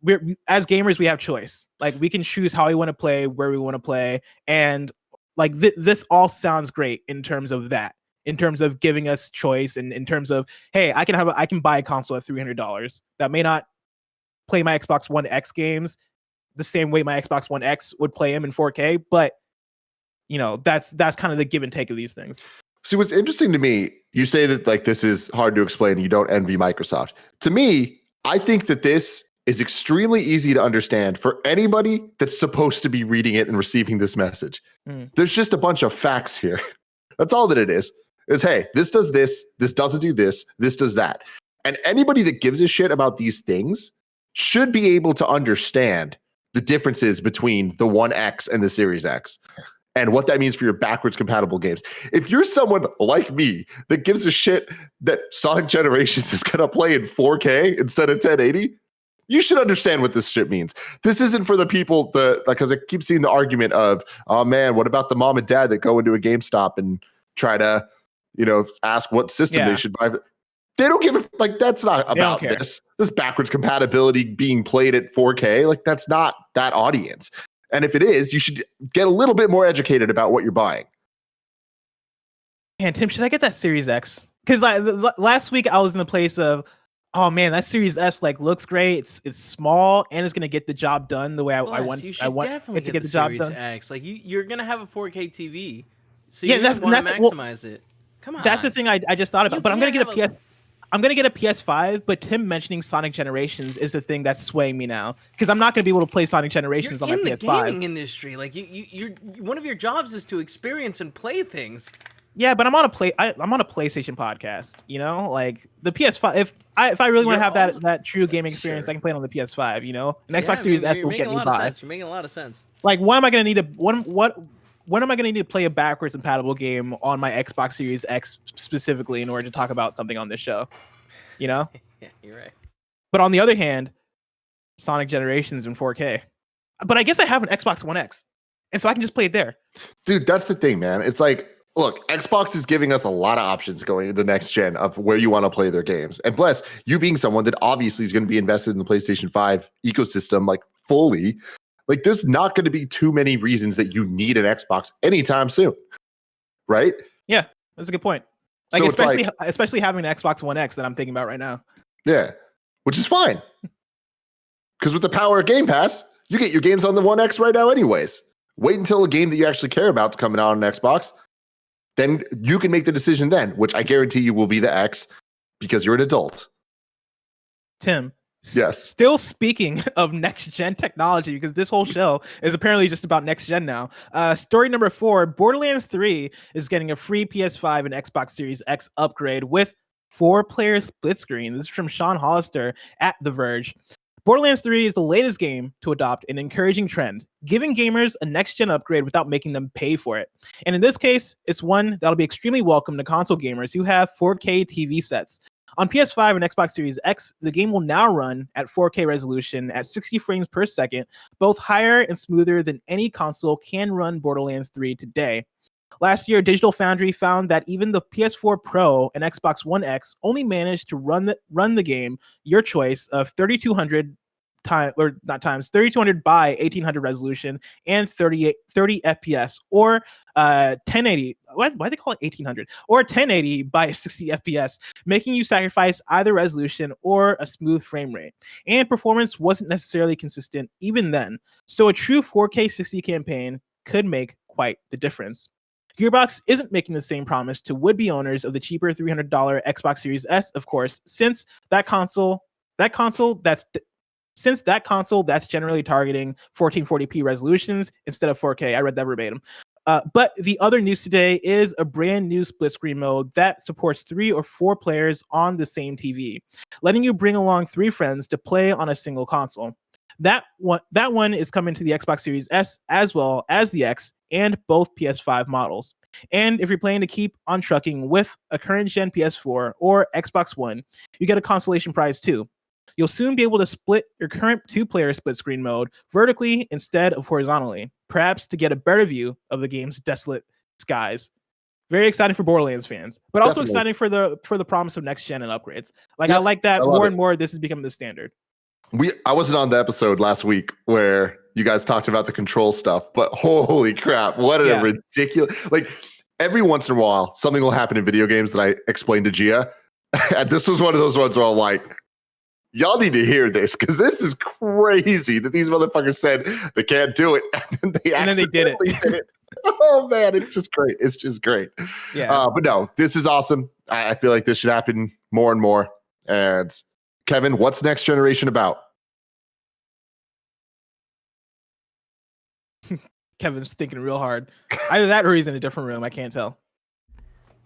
we're, as gamers, we have choice. Like, we can choose how we want to play, where we want to play, and like this all sounds great in terms of that, in terms of giving us choice, and in terms of, hey, I can buy a console at $300 that may not play my Xbox One X games the same way my Xbox One X would play them in 4K, but you know, that's kind of the give and take of these things. See, what's interesting to me, you say that like this is hard to explain and you don't envy Microsoft. To me, I think that this is extremely easy to understand for anybody that's supposed to be reading it and receiving this message. There's just a bunch of facts here. That's all that it is. Is, hey, this does this doesn't do this does that. And anybody that gives a shit about these things should be able to understand the differences between the One X and the Series X and what that means for your backwards compatible games. If you're someone like me that gives a shit that Sonic Generations is going to play in 4K instead of 1080, you should understand what this shit means. This isn't for the people that, because I keep seeing the argument of, oh man, what about the mom and dad that go into a GameStop and try to, ask what system they should buy? They don't give a, that's not about this backwards compatibility being played at 4K. Like, that's not that audience. And if it is, you should get a little bit more educated about what you're buying. And Tim, should I get that Series X? Because last week I was in the place of, oh man, that Series S looks great. It's small and it's gonna get the job done the way I want. You should I want definitely to get the job done. X. You're gonna have a 4K TV, so you want to maximize it. Come on. That's the thing I just thought about. But I'm gonna get a PS5. But Tim mentioning Sonic Generations is the thing that's swaying me now, because I'm not gonna be able to play Sonic Generations on my PS5. You're in the gaming industry. You're one of your jobs is to experience and play things. Yeah, but I'm on a PlayStation podcast. The PS5. If I really want to have that true gaming experience, I can play it on the PS5. An Xbox Series S will get me by. You're making a lot of sense. When am I gonna need when am I gonna need to play a backwards compatible game on my Xbox Series X specifically in order to talk about something on this show? Yeah, you're right. But on the other hand, Sonic Generations in 4K. But I guess I have an Xbox One X, and so I can just play it there. Dude, that's the thing, man. It's look, Xbox is giving us a lot of options going into next gen of where you want to play their games. And bless you being someone that obviously is going to be invested in the PlayStation 5 ecosystem fully. There's not going to be too many reasons that you need an Xbox anytime soon. Right? Yeah, that's a good point. Especially having an Xbox One X that I'm thinking about right now. Yeah, which is fine. Because with the power of Game Pass, you get your games on the One X right now anyways. Wait until a game that you actually care about is coming out on an Xbox. Then you can make the decision then, which I guarantee you will be the X because you're an adult. Tim. Yes. Still speaking of next-gen technology, because this whole show is apparently just about next-gen now. Story number 4, Borderlands 3 is getting a free PS5 and Xbox Series X upgrade with 4-player split screen. This is from Sean Hollister at The Verge. Borderlands 3 is the latest game to adopt an encouraging trend, giving gamers a next-gen upgrade without making them pay for it. And in this case, it's one that'll be extremely welcome to console gamers who have 4K TV sets. On PS5 and Xbox Series X, the game will now run at 4K resolution at 60 frames per second, both higher and smoother than any console can run Borderlands 3 today. Last year, Digital Foundry found that even the PS4 Pro and Xbox One X only managed to run the game, your choice, of 3200 by 1800 resolution and 30 FPS, or 1080. Why do they call it 1800? Or 1080 by 60 FPS, making you sacrifice either resolution or a smooth frame rate. And performance wasn't necessarily consistent even then, so a true 4K 60 campaign could make quite the difference. Gearbox isn't making the same promise to would-be owners of the cheaper $300 Xbox Series S, of course, since that console that's generally targeting 1440p resolutions instead of 4K. I read that verbatim. But the other news today is a brand new split screen mode that supports 3 or 4 players on the same TV, letting you bring along 3 friends to play on a single console. That one is coming to the Xbox Series S as well as the X and both PS5 models. And if you're planning to keep on trucking with a current gen PS4 or Xbox One, you get a consolation prize too. You'll soon be able to split your current 2-player split screen mode vertically instead of horizontally, perhaps to get a better view of the game's desolate skies. Very exciting for Borderlands fans, but also exciting for the promise of next gen and upgrades. I like that more and more. This is becoming the standard. I wasn't on the episode last week where you guys talked about the control stuff, but holy crap, what a ridiculous, every once in a while, something will happen in video games that I explained to Gia. And this was one of those ones where I'm like, y'all need to hear this, because this is crazy that these motherfuckers said they can't do it. And then they did it. Oh man, it's just great. It's just great. Yeah. But no, this is awesome. I feel like this should happen more and more. And Kevin, what's next generation about? Kevin's thinking real hard. Either that or he's in a different room. I can't tell.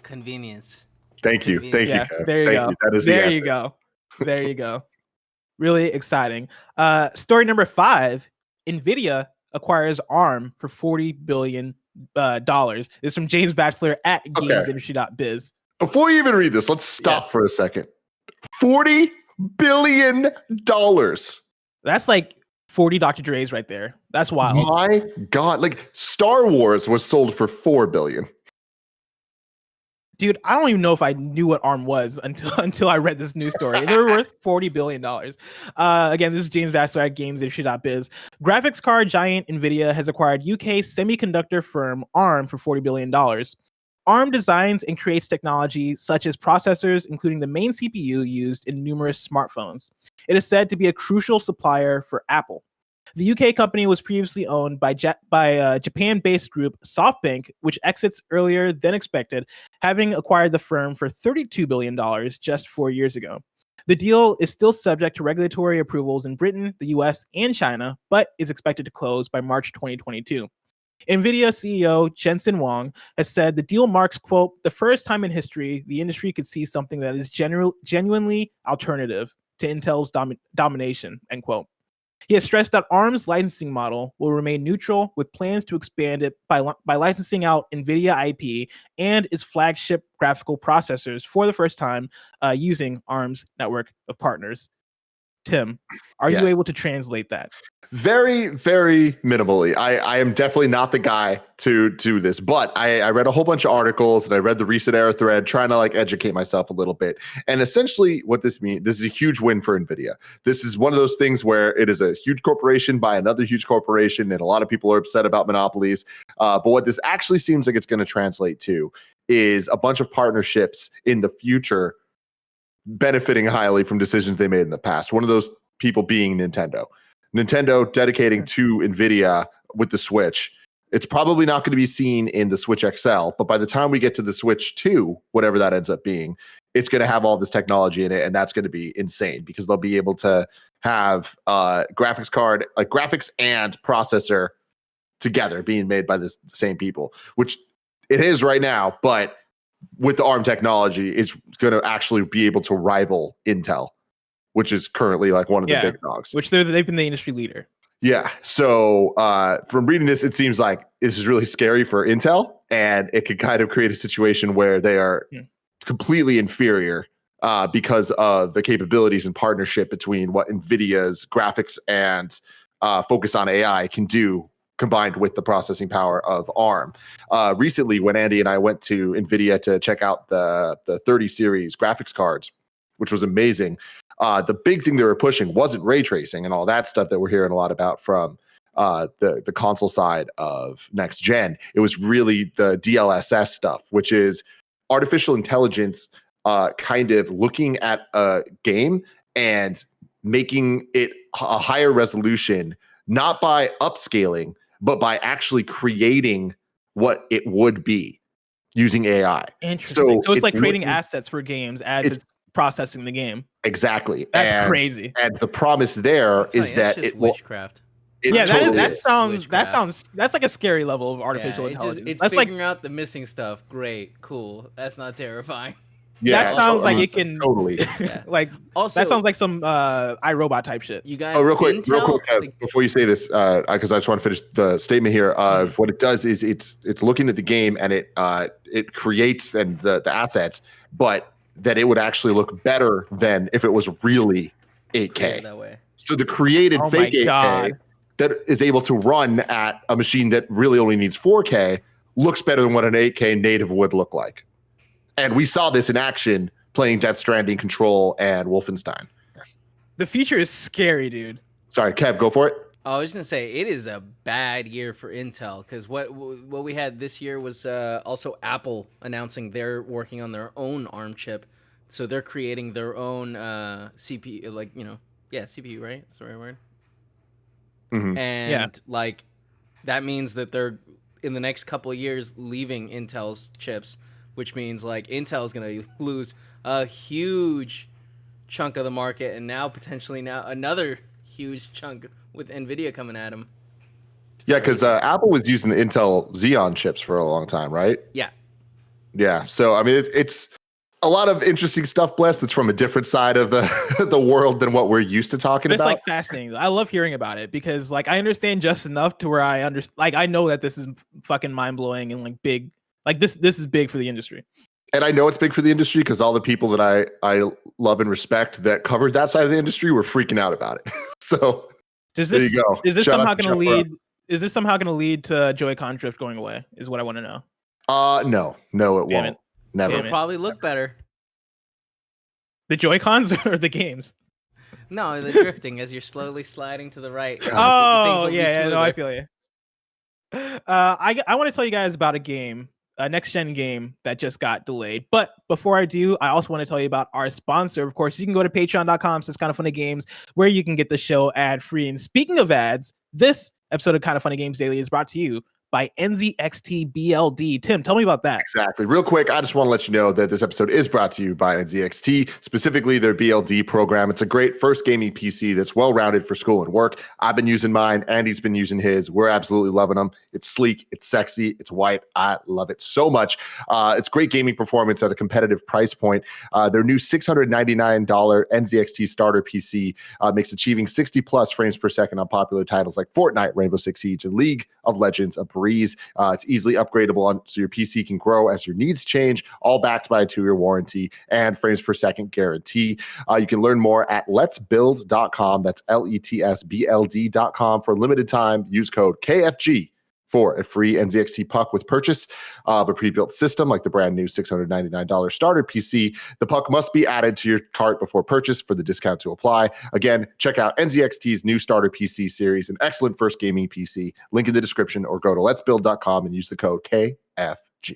Convenience. Thank you. Thank you. There you go. That is there you go. There you go. Really exciting. Story number 5 Nvidia acquires ARM for $40 billion. This is from James Batchelor at gamesindustry.biz. Before you even read this, let's stop for a second. $40 billion. That's like 40 Dr. Dre's right there. That's wild. My God. Like Star Wars was sold for $4 billion. Dude, I don't even know if I knew what ARM was until I read this news story. They were worth $40 billion. Again, this is James Batchelor at gamesindustry.biz. Graphics card giant Nvidia has acquired UK semiconductor firm ARM for $40 billion. ARM designs and creates technology such as processors, including the main CPU used in numerous smartphones. It is said to be a crucial supplier for Apple. The UK company was previously owned by Japan-based group SoftBank, which exits earlier than expected, having acquired the firm for $32 billion just 4 years ago. The deal is still subject to regulatory approvals in Britain, the US, and China, but is expected to close by March 2022. Nvidia CEO Jensen Huang has said the deal marks, quote, the first time in history the industry could see something that is genuinely alternative to Intel's domination, end quote. He has stressed that ARM's licensing model will remain neutral, with plans to expand it by licensing out Nvidia IP and its flagship graphical processors for the first time using ARM's network of partners. Tim, are you able to translate that? Very, very minimally. I am definitely not the guy to do this, but I read a whole bunch of articles and I read the recent era thread trying to like educate myself a little bit. And essentially what this means, this is a huge win for Nvidia. This is one of those things where it is a huge corporation by another huge corporation, and a lot of people are upset about monopolies. But what this actually seems like it's going to translate to is a bunch of partnerships in the future benefiting highly from decisions they made in the past. One of those people being Nintendo dedicating to Nvidia with the Switch. It's probably not going to be seen in the Switch XL, but by the time we get to the Switch 2, whatever that ends up being, it's going to have all this technology in it, and that's going to be insane because they'll be able to have graphics card, like graphics and processor together being made by the same people, which it is right now, but with the ARM technology, it's going to actually be able to rival Intel, which is currently like one of the big dogs. Which they've been the industry leader. Yeah. So from reading this, it seems like this is really scary for Intel, and it could kind of create a situation where they are completely inferior because of the capabilities and partnership between what Nvidia's graphics and focus on AI can do combined with the processing power of ARM. Recently, when Andy and I went to Nvidia to check out the 30 series graphics cards, which was amazing, the big thing they were pushing wasn't ray tracing and all that stuff that we're hearing a lot about from the console side of next gen. It was really the DLSS stuff, which is artificial intelligence kind of looking at a game and making it a higher resolution, not by upscaling, but by actually creating what it would be using AI. Interesting. So it's like creating assets for games as it's processing the game. Exactly. That's crazy. And the promise there is that it witchcraft. That's like a scary level of artificial intelligence. It's figuring out the missing stuff. Great, cool. That's not terrifying. Yeah, that sounds like it can totally. Like also, that sounds like some iRobot type shit. You guys, real quick, before you say this, because I just want to finish the statement here. What it does is it's looking at the game and it creates and the assets, but that it would actually look better than if it was really 8K. That way. So the created fake 8K that is able to run at a machine that really only needs 4K looks better than what an 8K native would look like. And we saw this in action playing Death Stranding, Control, and Wolfenstein. The future is scary, dude. Sorry, Kev, go for it. I was gonna say it is a bad year for Intel because what we had this year was also Apple announcing they're working on their own ARM chip, so they're creating their own CPU, CPU, right? That's the right word. Mm-hmm. And like that means that they're in the next couple of years leaving Intel's chips, which means like Intel is gonna lose a huge chunk of the market, and now potentially another huge chunk with Nvidia coming at them. Yeah, because Apple was using the Intel Xeon chips for a long time, right? Yeah. Yeah. So I mean, it's a lot of interesting stuff, Bless, that's from a different side of the world than what we're used to talking But it's about. like fascinating. I love hearing about it because like I understand just enough to where I know that this is fucking mind blowing and like big. Like this is big for the industry. And I know it's big for the industry because all the people that I love and respect that covered that side of the industry were freaking out about it. So there you go. Is this somehow going to lead? Is this somehow going to lead to Joy-Con drift going away? Is what I want to know. No, it won't. Never. It'll probably look better. The Joy-Cons or the games? No, the drifting as you're slowly sliding to the right. Oh, yeah, no, I feel you. I want to tell you guys about a game, a next-gen game that just got delayed. But before I do, I also want to tell you about our sponsor. Of course, you can go to patreon.com/kindoffunnygames where you can get the show ad-free. And speaking of ads, this episode of Kind of Funny Games Daily is brought to you by NZXT BLD. Tim, tell me about that. Exactly. Real quick, I just want to let you know that this episode is brought to you by NZXT, specifically their BLD program. It's a great first gaming PC that's well-rounded for school and work. I've been using mine. Andy's been using his. We're absolutely loving them. It's sleek. It's sexy. It's white. I love it so much. It's great gaming performance at a competitive price point. Their new $699 NZXT starter PC makes achieving 60-plus frames per second on popular titles like Fortnite, Rainbow Six Siege, and League of Legends a breeze. It's easily upgradable so your PC can grow as your needs change, all backed by a 2-year warranty and frames per second guarantee. You can learn more at letsbuild.com. That's LETSBLD.com. For a limited time, use code KFG for a free NZXT puck with purchase of a pre-built system like the brand new $699 starter PC. The puck must be added to your cart before purchase for the discount to apply. Again, check out NZXT's new starter PC series, an excellent first gaming PC. Link in the description or go to letsbuild.com and use the code KFG.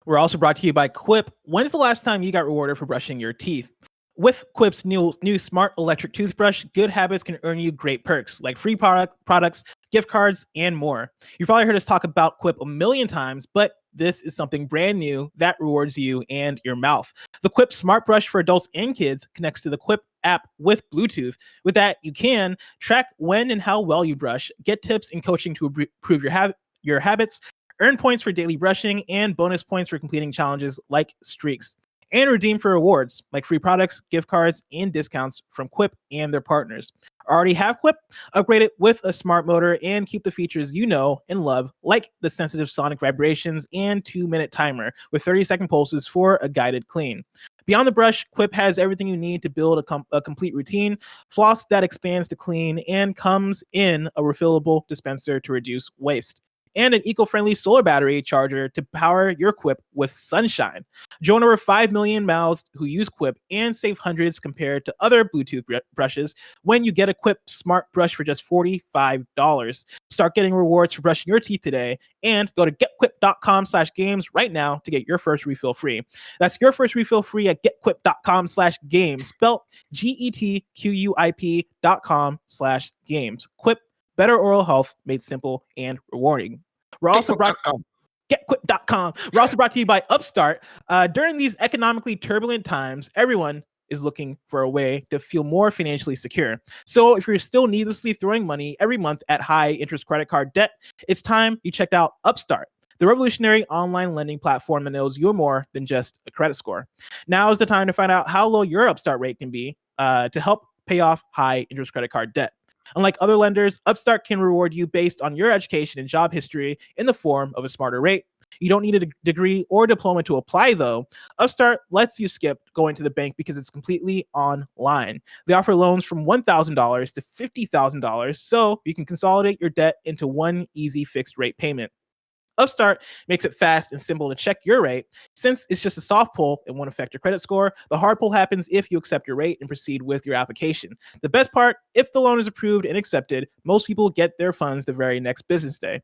We're also brought to you by Quip. When's the last time you got rewarded for brushing your teeth? With Quip's new smart electric toothbrush, good habits can earn you great perks like free products, gift cards, and more. You've probably heard us talk about Quip a million times, but this is something brand new that rewards you and your mouth. The Quip Smart Brush for adults and kids connects to the Quip app with Bluetooth. With that, you can track when and how well you brush, get tips and coaching to improve your habits, earn points for daily brushing, and bonus points for completing challenges like streaks, and redeem for rewards like free products, gift cards, and discounts from Quip and their partners. Already have Quip? Upgrade it with a smart motor and keep the features you know and love, like the sensitive sonic vibrations and 2-minute timer with 30-second pulses for a guided clean. Beyond the brush, Quip has everything you need to build a complete routine, floss that expands to clean, and comes in a refillable dispenser to reduce waste, and an eco-friendly solar battery charger to power your Quip with sunshine. Join over 5 million mouths who use Quip and save hundreds compared to other Bluetooth brushes when you get a Quip Smart Brush for just $45. Start getting rewards for brushing your teeth today and go to getquip.com/games right now to get your first refill free. That's your first refill free at getquip.com/games, spelled GETQUIP.com/games. Quip, better oral health made simple and rewarding. We're also brought getquip.com. We're also brought to you by Upstart. During these economically turbulent times, everyone is looking for a way to feel more financially secure. So if you're still needlessly throwing money every month at high interest credit card debt, it's time you checked out Upstart, the revolutionary online lending platform that knows you're more than just a credit score. Now is the time to find out how low your Upstart rate can be to help pay off high interest credit card debt. Unlike other lenders, Upstart can reward you based on your education and job history in the form of a smarter rate. You don't need a degree or diploma to apply, though. Upstart lets you skip going to the bank because it's completely online. They offer loans from $1,000 to $50,000, so you can consolidate your debt into one easy fixed rate payment. Upstart makes it fast and simple to check your rate. Since it's just a soft pull, it won't affect your credit score. The hard pull happens if you accept your rate and proceed with your application. The best part, if the loan is approved and accepted, most people get their funds the very next business day.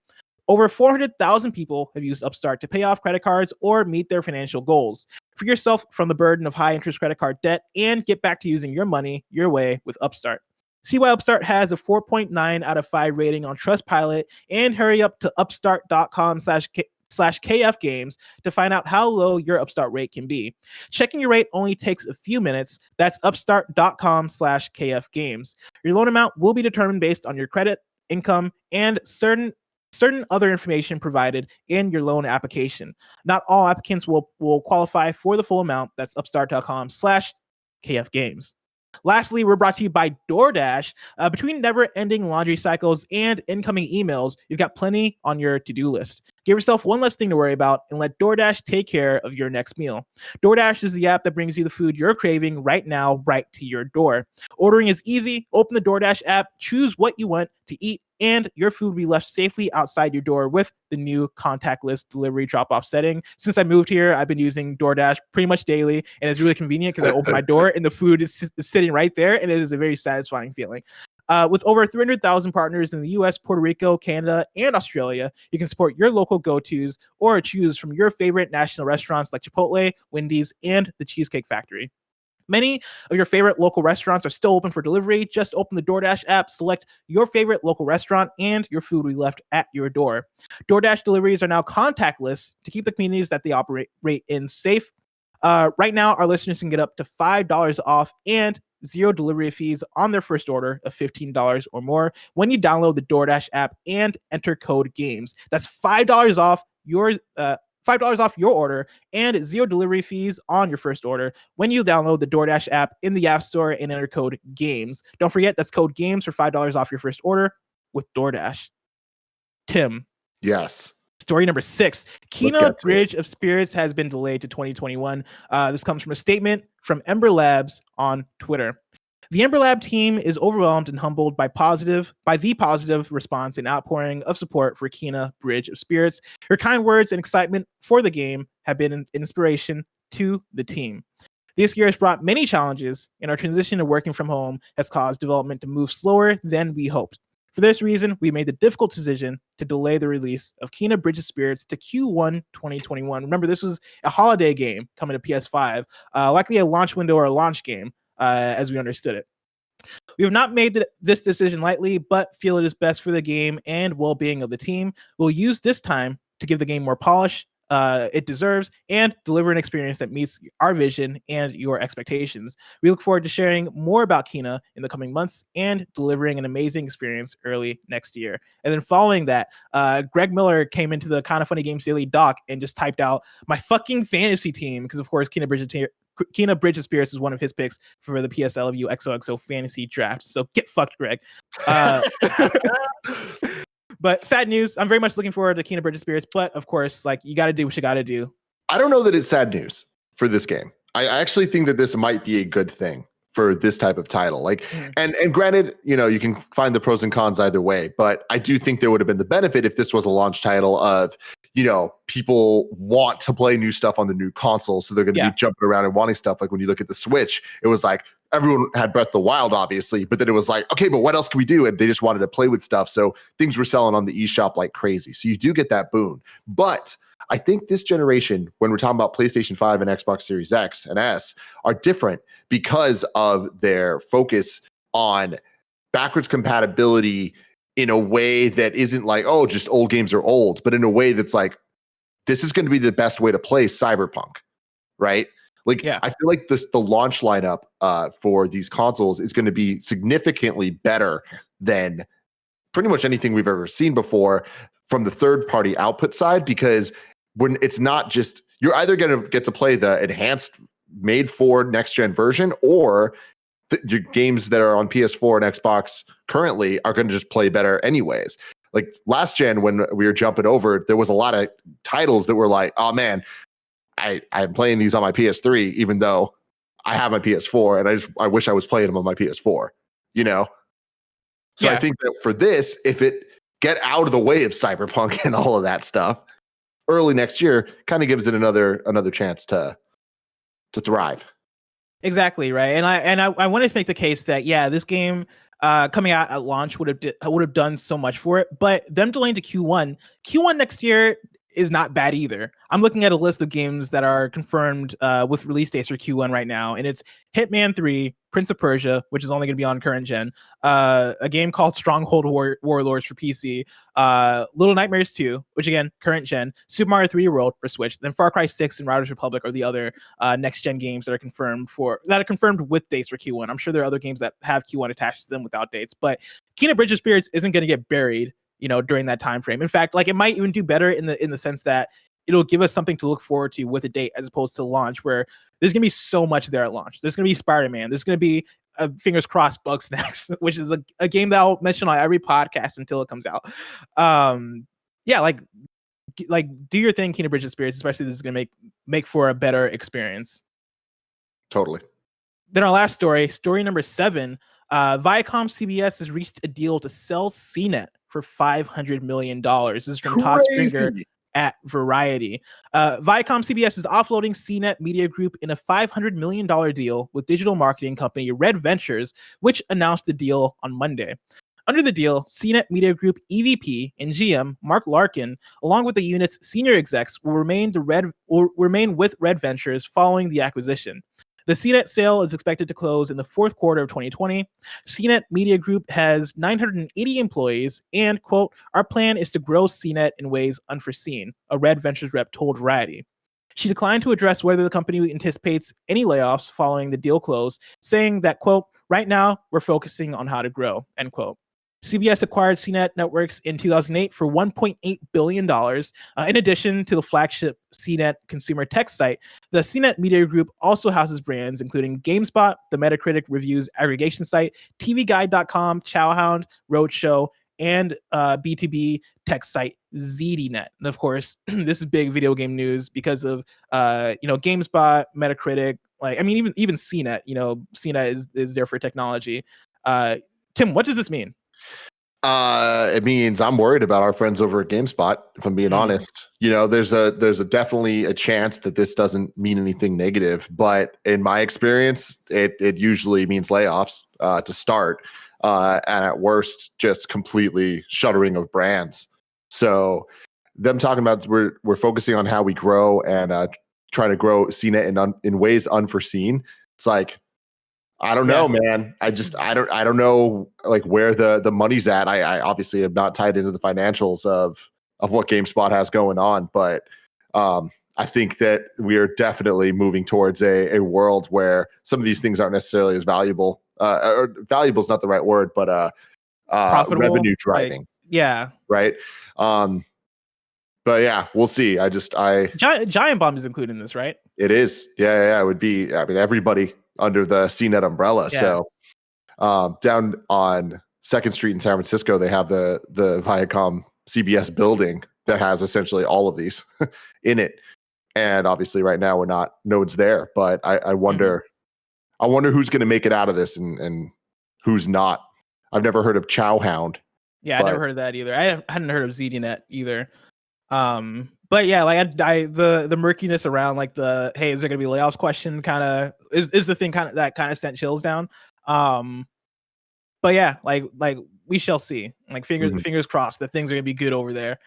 Over 400,000 people have used Upstart to pay off credit cards or meet their financial goals. Free yourself from the burden of high interest credit card debt and get back to using your money your way with Upstart. See why Upstart has a 4.9 out of 5 rating on Trustpilot and hurry up to upstart.com/KFgames to find out how low your Upstart rate can be. Checking your rate only takes a few minutes. That's upstart.com/KFgames. Your loan amount will be determined based on your credit, income, and certain certain other information provided in your loan application. Not all applicants will qualify for the full amount. That's upstart.com/KFgames. Lastly, we're brought to you by DoorDash. Between never-ending laundry cycles and incoming emails, you've got plenty on your to-do list. Give yourself one less thing to worry about and let DoorDash take care of your next meal. DoorDash is the app that brings you the food you're craving right now, right to your door. Ordering is easy. Open the DoorDash app, choose what you want to eat, and your food will be left safely outside your door with the new contactless delivery drop-off setting. Since I moved here, I've been using DoorDash pretty much daily, and it's really convenient because I open my door and the food is sitting right there, and it is a very satisfying feeling. With over 300,000 partners in the US, Puerto Rico, Canada, and Australia, you can support your local go-tos or choose from your favorite national restaurants like Chipotle, Wendy's, and the Cheesecake Factory. Many of your favorite local restaurants are still open for delivery. Just open the DoorDash app, select your favorite local restaurant, and your food will be left at your door. DoorDash deliveries are now contactless to keep the communities that they operate in safe. Right now, our listeners can get up to $5 off and zero delivery fees on their first order of $15 or more when you download the DoorDash app and enter code GAMES. That's $5 off your order and zero delivery fees on your first order when you download the DoorDash app in the App Store and enter code GAMES. Don't forget, that's code GAMES for $5 off your first order with DoorDash. Tim. Yes. Story number 6. Kena Bridge of Spirits has been delayed to 2021. This comes from a statement from Ember Labs on Twitter. The Ember Lab team is overwhelmed and humbled by the positive response and outpouring of support for Kena Bridge of Spirits. Your kind words and excitement for the game have been an inspiration to the team. This year has brought many challenges, and our transition to working from home has caused development to move slower than we hoped. For this reason, we made the difficult decision to delay the release of Kena Bridge of Spirits to Q1 2021. Remember, this was a holiday game coming to PS5, likely a launch window or a launch game, as we understood it. We have not made this decision lightly, but feel it is best for the game and well-being of the team. We'll use this time to give the game more polish it deserves and deliver an experience that meets our vision and your expectations. We look forward to sharing more about Kena in the coming months and delivering an amazing experience early next year. And then following that, Greg Miller came into the Kinda Funny Games Daily doc and just typed out my fucking fantasy team, because of course Kena Bridge of Spirits is one of his picks for the PS I Love You XOXO fantasy draft. So get fucked, Greg. But sad news. I'm very much looking forward to Kena Bridge of Spirits, but of course, like, you got to do what you got to do. I don't know that it's sad news for this game. I actually think that this might be a good thing for this type of title. Like, and granted, you know, you can find the pros and cons either way, but I do think there would have been the benefit if this was a launch title of, you know, people want to play new stuff on the new console, so they're going to be jumping around and wanting stuff. Like when you look at the Switch, it was like everyone had Breath of the Wild, obviously, but then it was like, okay, but what else can we do? And they just wanted to play with stuff. So things were selling on the eShop like crazy. So you do get that boon. But I think this generation, when we're talking about PlayStation 5 and Xbox Series X and S, are different because of their focus on backwards compatibility in a way that isn't like, oh, just old games are old, but in a way that's like, this is going to be the best way to play Cyberpunk, right? Like, I feel like the launch lineup for these consoles is going to be significantly better than pretty much anything we've ever seen before from the third-party output side, because when it's not just, you're either going to get to play the enhanced made for next-gen version, or your games that are on PS4 and Xbox currently are going to just play better anyways. Like last gen, when we were jumping over, there was a lot of titles that were like, oh man, I'm playing these on my PS3, even though I have my PS4, and I wish I was playing them on my PS4, you know? So I think that for this, if it get out of the way of Cyberpunk and all of that stuff early next year, kind of gives it another chance to thrive. Exactly, right. And I wanted to make the case that this game coming out at launch would have done so much for it, but them delaying to Q1 next year is not bad either. I'm looking at a list of games that are confirmed with release dates for Q1 right now, and it's Hitman 3, Prince of Persia, which is only going to be on current gen, a game called Stronghold Warlords for PC, Little Nightmares 2, which again, current gen, Super Mario 3D World for Switch, then Far Cry 6 and Riders Republic are the other next gen games that are confirmed with dates for Q1. I'm sure there are other games that have Q1 attached to them without dates, but Kena Bridge of Spirits isn't going to get buried during that time frame. In fact, like it might even do better in the sense that it'll give us something to look forward to with a date as opposed to launch, where there's gonna be so much there at launch. There's gonna be Spider-Man. There's gonna be fingers crossed Bugsnax, which is a game that I'll mention on every podcast until it comes out. Yeah, like do your thing, Kingdom Bridge Spirits, especially this is gonna make for a better experience. Totally. Then our last story number 7, ViacomCBS has reached a deal to sell CNET for $500 million. This is from Todd Stringer at Variety. ViacomCBS is offloading CNET Media Group in a $500 million deal with digital marketing company Red Ventures, which announced the deal on Monday. Under the deal, CNET Media Group EVP and GM Mark Larkin, along with the unit's senior execs, will remain with Red Ventures following the acquisition. The CNET sale is expected to close in the fourth quarter of 2020. CNET Media Group has 980 employees, and, quote, our plan is to grow CNET in ways unforeseen, a Red Ventures rep told Variety. She declined to address whether the company anticipates any layoffs following the deal close, saying that, quote, right now we're focusing on how to grow, end quote. CBS acquired CNET Networks in 2008 for $1.8 billion. In addition to the flagship CNET consumer tech site, the CNET Media Group also houses brands including GameSpot, the Metacritic reviews aggregation site, TVGuide.com, Chowhound, Roadshow, and B2B tech site ZDNet. And of course, this is big video game news because of GameSpot, Metacritic, even CNET. CNET is there for technology. Tim, what does this mean? It means I'm worried about our friends over at GameSpot, if I'm being honest. There's a definitely a chance that this doesn't mean anything negative, but in my experience, it usually means layoffs to start, and at worst, just completely shuttering of brands. So them talking about we're focusing on how we grow and trying to grow CNET in ways unforeseen. It's like, I don't know, man. I don't know like where the money's at. I obviously am not tied into the financials of what GameSpot has going on, but I think that we are definitely moving towards a world where some of these things aren't necessarily as valuable. Or valuable is not the right word, but revenue driving. Right. But yeah, we'll see. Giant Bomb is included in this, right? It is. Yeah. It would be. I mean, everybody under the CNET umbrella. Yeah. So down on 2nd Street in San Francisco, they have the Viacom CBS building that has essentially all of these in it. And obviously right now no one's there, but I wonder who's going to make it out of this and who's not. I've never heard of Chowhound. Yeah, I never heard of that either. I hadn't heard of ZDNet either. But yeah, like the murkiness around like the hey, is there gonna be layoffs question kind of is the thing that kind of sent chills down. But yeah, like we shall see. Like fingers crossed that things are gonna be good over there.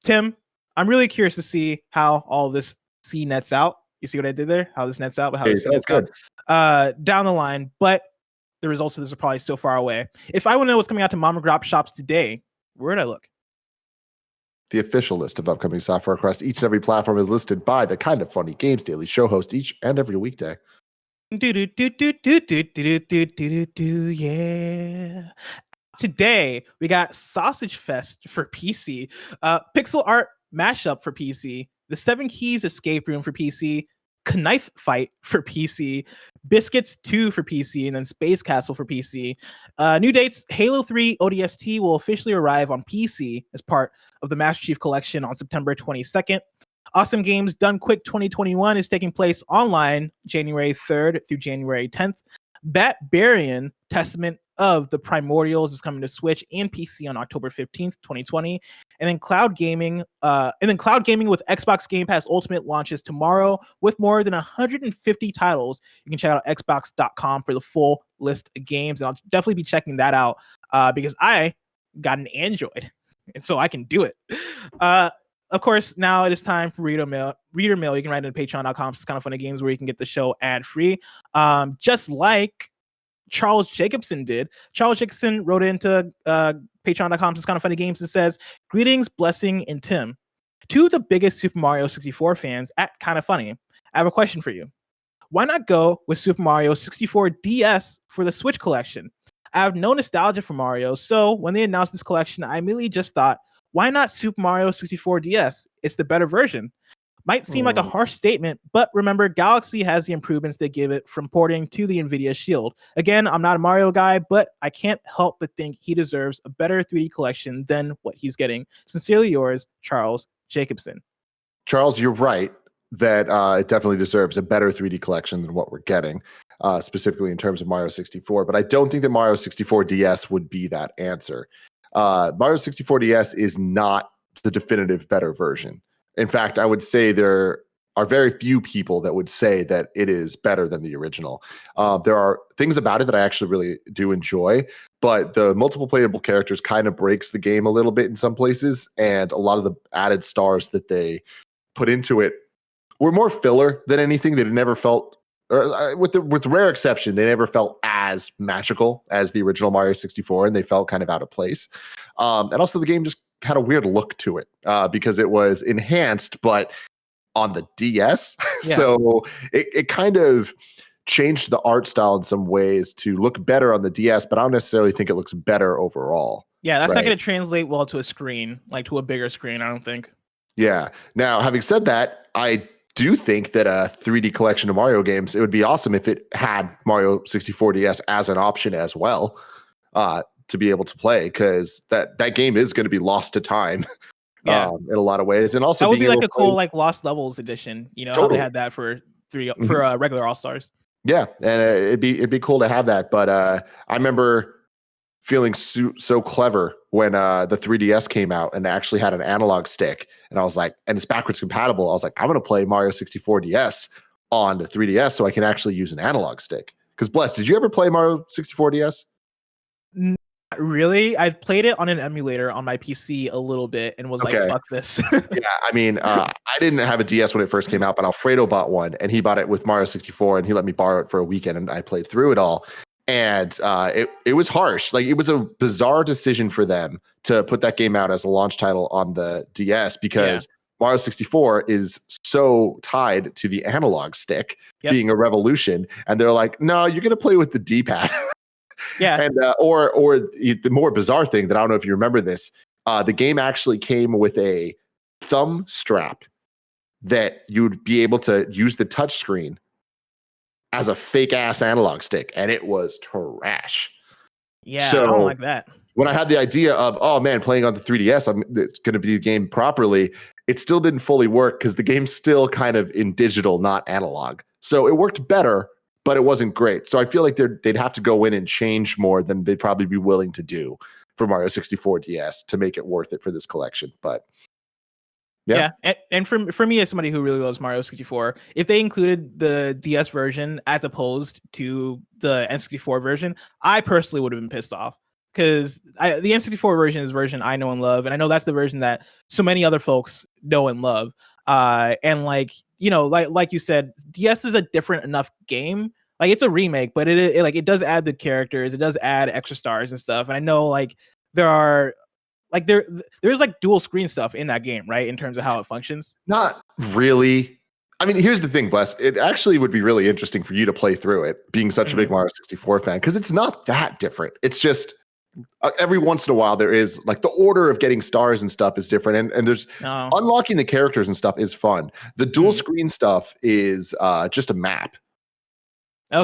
Tim, I'm really curious to see how all this nets out. You see what I did there? How this nets out, but how this nets out down the line. But the results of this are probably so far away. If I want to know what's coming out to mom and grop shops today, where would I look? The official list of upcoming software across each and every platform is listed by the Kind of Funny Games Daily Show host each and every weekday. Yeah. Today we got Sausage Fest for PC, Pixel Art Mashup for PC, The 7 Keys Escape Room for PC, Knife Fight for PC, Biscuits 2 for PC, and then Space Castle for PC. New dates: Halo 3 ODST will officially arrive on PC as part of the Master Chief Collection on September 22nd. Awesome Games Done Quick 2021 is taking place online January 3rd through January 10th. Batbarian Testament of the Primordials is coming to Switch and PC on October 15th, 2020. And then cloud gaming with Xbox Game Pass Ultimate launches tomorrow with more than 150 titles. You can check out xbox.com for the full list of games, and I'll definitely be checking that out because I got an Android, and so I can do it. Of course, now it is time for Reader Mail. You can write it at patreon.com. It's Kind of Funny Games where you can get the show ad-free. Just like Charles Jakobsen did. Charles Jakobsen wrote into patreon.com. It's Kind of Funny Games and says, greetings, blessing, and Tim. Two of the biggest Super Mario 64 fans at Kind of Funny. I have a question for you. Why not go with Super Mario 64 DS for the Switch collection? I have no nostalgia for Mario, so when they announced this collection, I immediately just thought, why not Super Mario 64 DS? It's the better version. Might seem like a harsh statement, but remember, Galaxy has the improvements they give it from porting to the Nvidia Shield. Again, I'm not a Mario guy, but I can't help but think he deserves a better 3D collection than what he's getting. Sincerely yours, Charles Jakobsen. Charles, you're right that it definitely deserves a better 3D collection than what we're getting, specifically in terms of Mario 64. But I don't think that Mario 64 DS would be that answer. Mario 64 DS is not the definitive better version. In fact, I would say there are very few people that would say that it is better than the original. There are things about it that I actually really do enjoy, but the multiple playable characters kind of breaks the game a little bit in some places, and a lot of the added stars that they put into it were more filler than anything. They never felt, with rare exception, they never felt as magical as the original Mario 64, and they felt kind of out of place. And also the game just had a weird look to it because it was enhanced, but on the DS. Yeah. So it kind of changed the art style in some ways to look better on the DS, but I don't necessarily think it looks better overall. Yeah, that's not going to translate well to a screen, like to a bigger screen, I don't think. Yeah. Now, having said that, I do think that a 3D collection of Mario games, it would be awesome if it had Mario 64 DS as an option as well, to be able to play, because that game is going to be lost to time in a lot of ways. And also that would be like a cool like Lost Levels edition, you know, totally. How they had that for regular All-Stars. Yeah, and it'd be cool to have that. But I remember feeling so clever when the 3DS came out and actually had an analog stick, and I was like, and it's backwards compatible. I was like, I'm going to play Mario 64 DS on the 3DS so I can actually use an analog stick. Because Bless, did you ever play Mario 64 DS? Not really. I've played it on an emulator on my PC a little bit and was like, fuck this. Yeah, I mean, I didn't have a DS when it first came out, but Alfredo bought one, and he bought it with Mario 64, and he let me borrow it for a weekend, and I played through it all. And it was harsh. Like, it was a bizarre decision for them to put that game out as a launch title on the DS because Mario 64 is so tied to the analog stick being a revolution. And they're like, no, you're going to play with the D-pad. Yeah. And or the more bizarre thing that I don't know if you remember this, the game actually came with a thumb strap that you'd be able to use the touchscreen as a fake ass analog stick, and it was trash. Yeah, so I don't like that. When I had the idea of, oh man, playing on the 3DS, it's going to be the game properly, it still didn't fully work because the game's still kind of in digital, not analog. So it worked better, but it wasn't great. So I feel like they'd have to go in and change more than they'd probably be willing to do for Mario 64 DS to make it worth it for this collection. But yeah. And for me, as somebody who really loves Mario 64, if they included the DS version as opposed to the N64 version, I personally would have been pissed off, because the N64 version is the version I know and love, and I know that's the version that so many other folks know and love. And like, you know, like you said, DS is a different enough game. Like, it's a remake, but it does add the characters, it does add extra stars and stuff. And I know like there are like there's like dual screen stuff in that game, right? In terms of how it functions. Not really. I mean, here's the thing, Bless. It actually would be really interesting for you to play through it, being such a big Mario 64 fan, because it's not that different. It's just every once in a while there is like the order of getting stars and stuff is different, and there's unlocking the characters and stuff is fun. The dual screen stuff is just a map,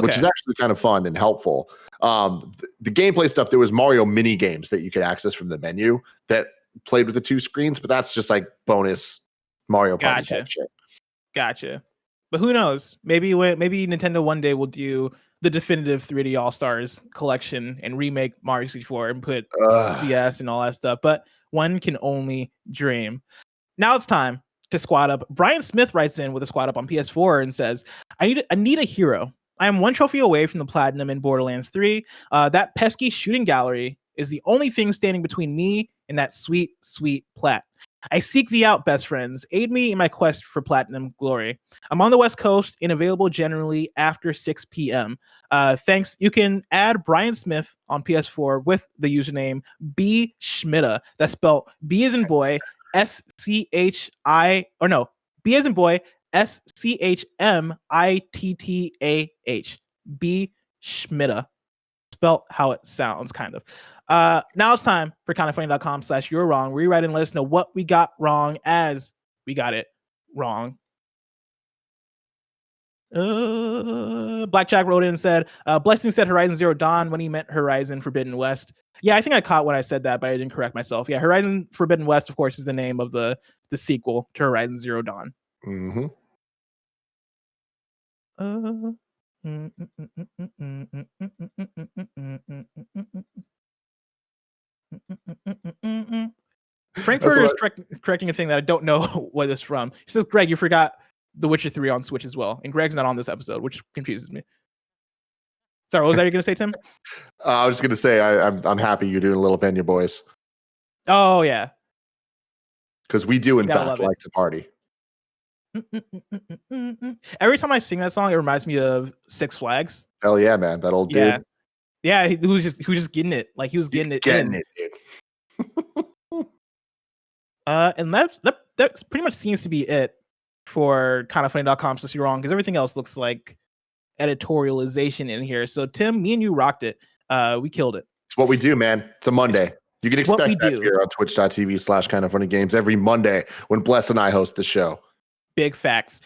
which is actually kind of fun and helpful. The gameplay stuff, there was Mario mini games that you could access from the menu that played with the two screens, but that's just like bonus Mario Party type shit. Gotcha. But who knows? Maybe Nintendo one day will do the definitive 3D All-Stars collection and remake Mario 64 and put DS and all that stuff. But one can only dream. Now it's time to squad up. Brian Smith writes in with a squad up on PS4 and says, I need a hero. I am one trophy away from the platinum in Borderlands 3. That pesky shooting gallery is the only thing standing between me and that sweet, sweet plat. I seek thee out, best friends. Aid me in my quest for platinum glory. I'm on the West Coast and available generally after 6 p.m. Thanks. You can add Brian Smith on PS4 with the username BSchmittah. That's spelled B as in boy, SCHI, or no, B as in boy, SCHMITTAH. BSchmittah. spelt how it sounds, kind of. Now it's time for kindafunny.com/you're wrong. Rewrite and let us know what we got wrong as we got it wrong. Blackjack wrote in and said, Blessing said Horizon Zero Dawn when he meant Horizon Forbidden West. Yeah, I think I caught when I said that, but I didn't correct myself. Yeah, Horizon Forbidden West, of course, is the name of the sequel to Horizon Zero Dawn. Mm-hmm. Frankfurter is correcting a thing that I don't know what it's from. He says, Greg, you forgot The Witcher 3 on Switch as well. And Greg's not on this episode, which confuses me. Sorry, what was that you going to say, Tim? I was just going to say, I'm happy you're doing a little Benya Boys. Oh, yeah. Because we do, in fact, like to party. Every time I sing that song, it reminds me of Six Flags. Hell yeah, man. That old dude. Yeah, he was just getting it. Like, he was getting it. Dude. And that pretty much seems to be it for kindafunny.com/you're wrong, because everything else looks like editorialization in here. So Tim, me and you rocked it. We killed it. It's what we do, man. It's a Monday. You can expect that here on twitch.tv/kindafunnygames every Monday when Bless and I host the show. Big facts.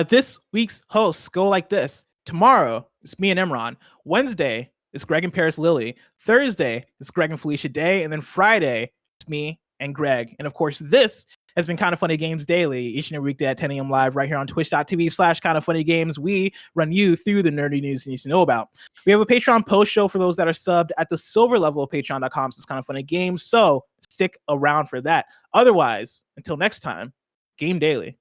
This week's hosts go like this. Tomorrow, it's me and Imran. Wednesday, it's Greg and Paris Lily. Thursday, it's Greg and Felicia Day. And then Friday, it's me and Greg. And of course, this has been Kinda Funny Games Daily, each and every weekday at 10 a.m. live right here on twitch.tv/kindafunnygames. We run you through the nerdy news you need to know about. We have a Patreon post show for those that are subbed at the silver level of patreon.com/kindafunnygames. So stick around for that. Otherwise, until next time, game daily.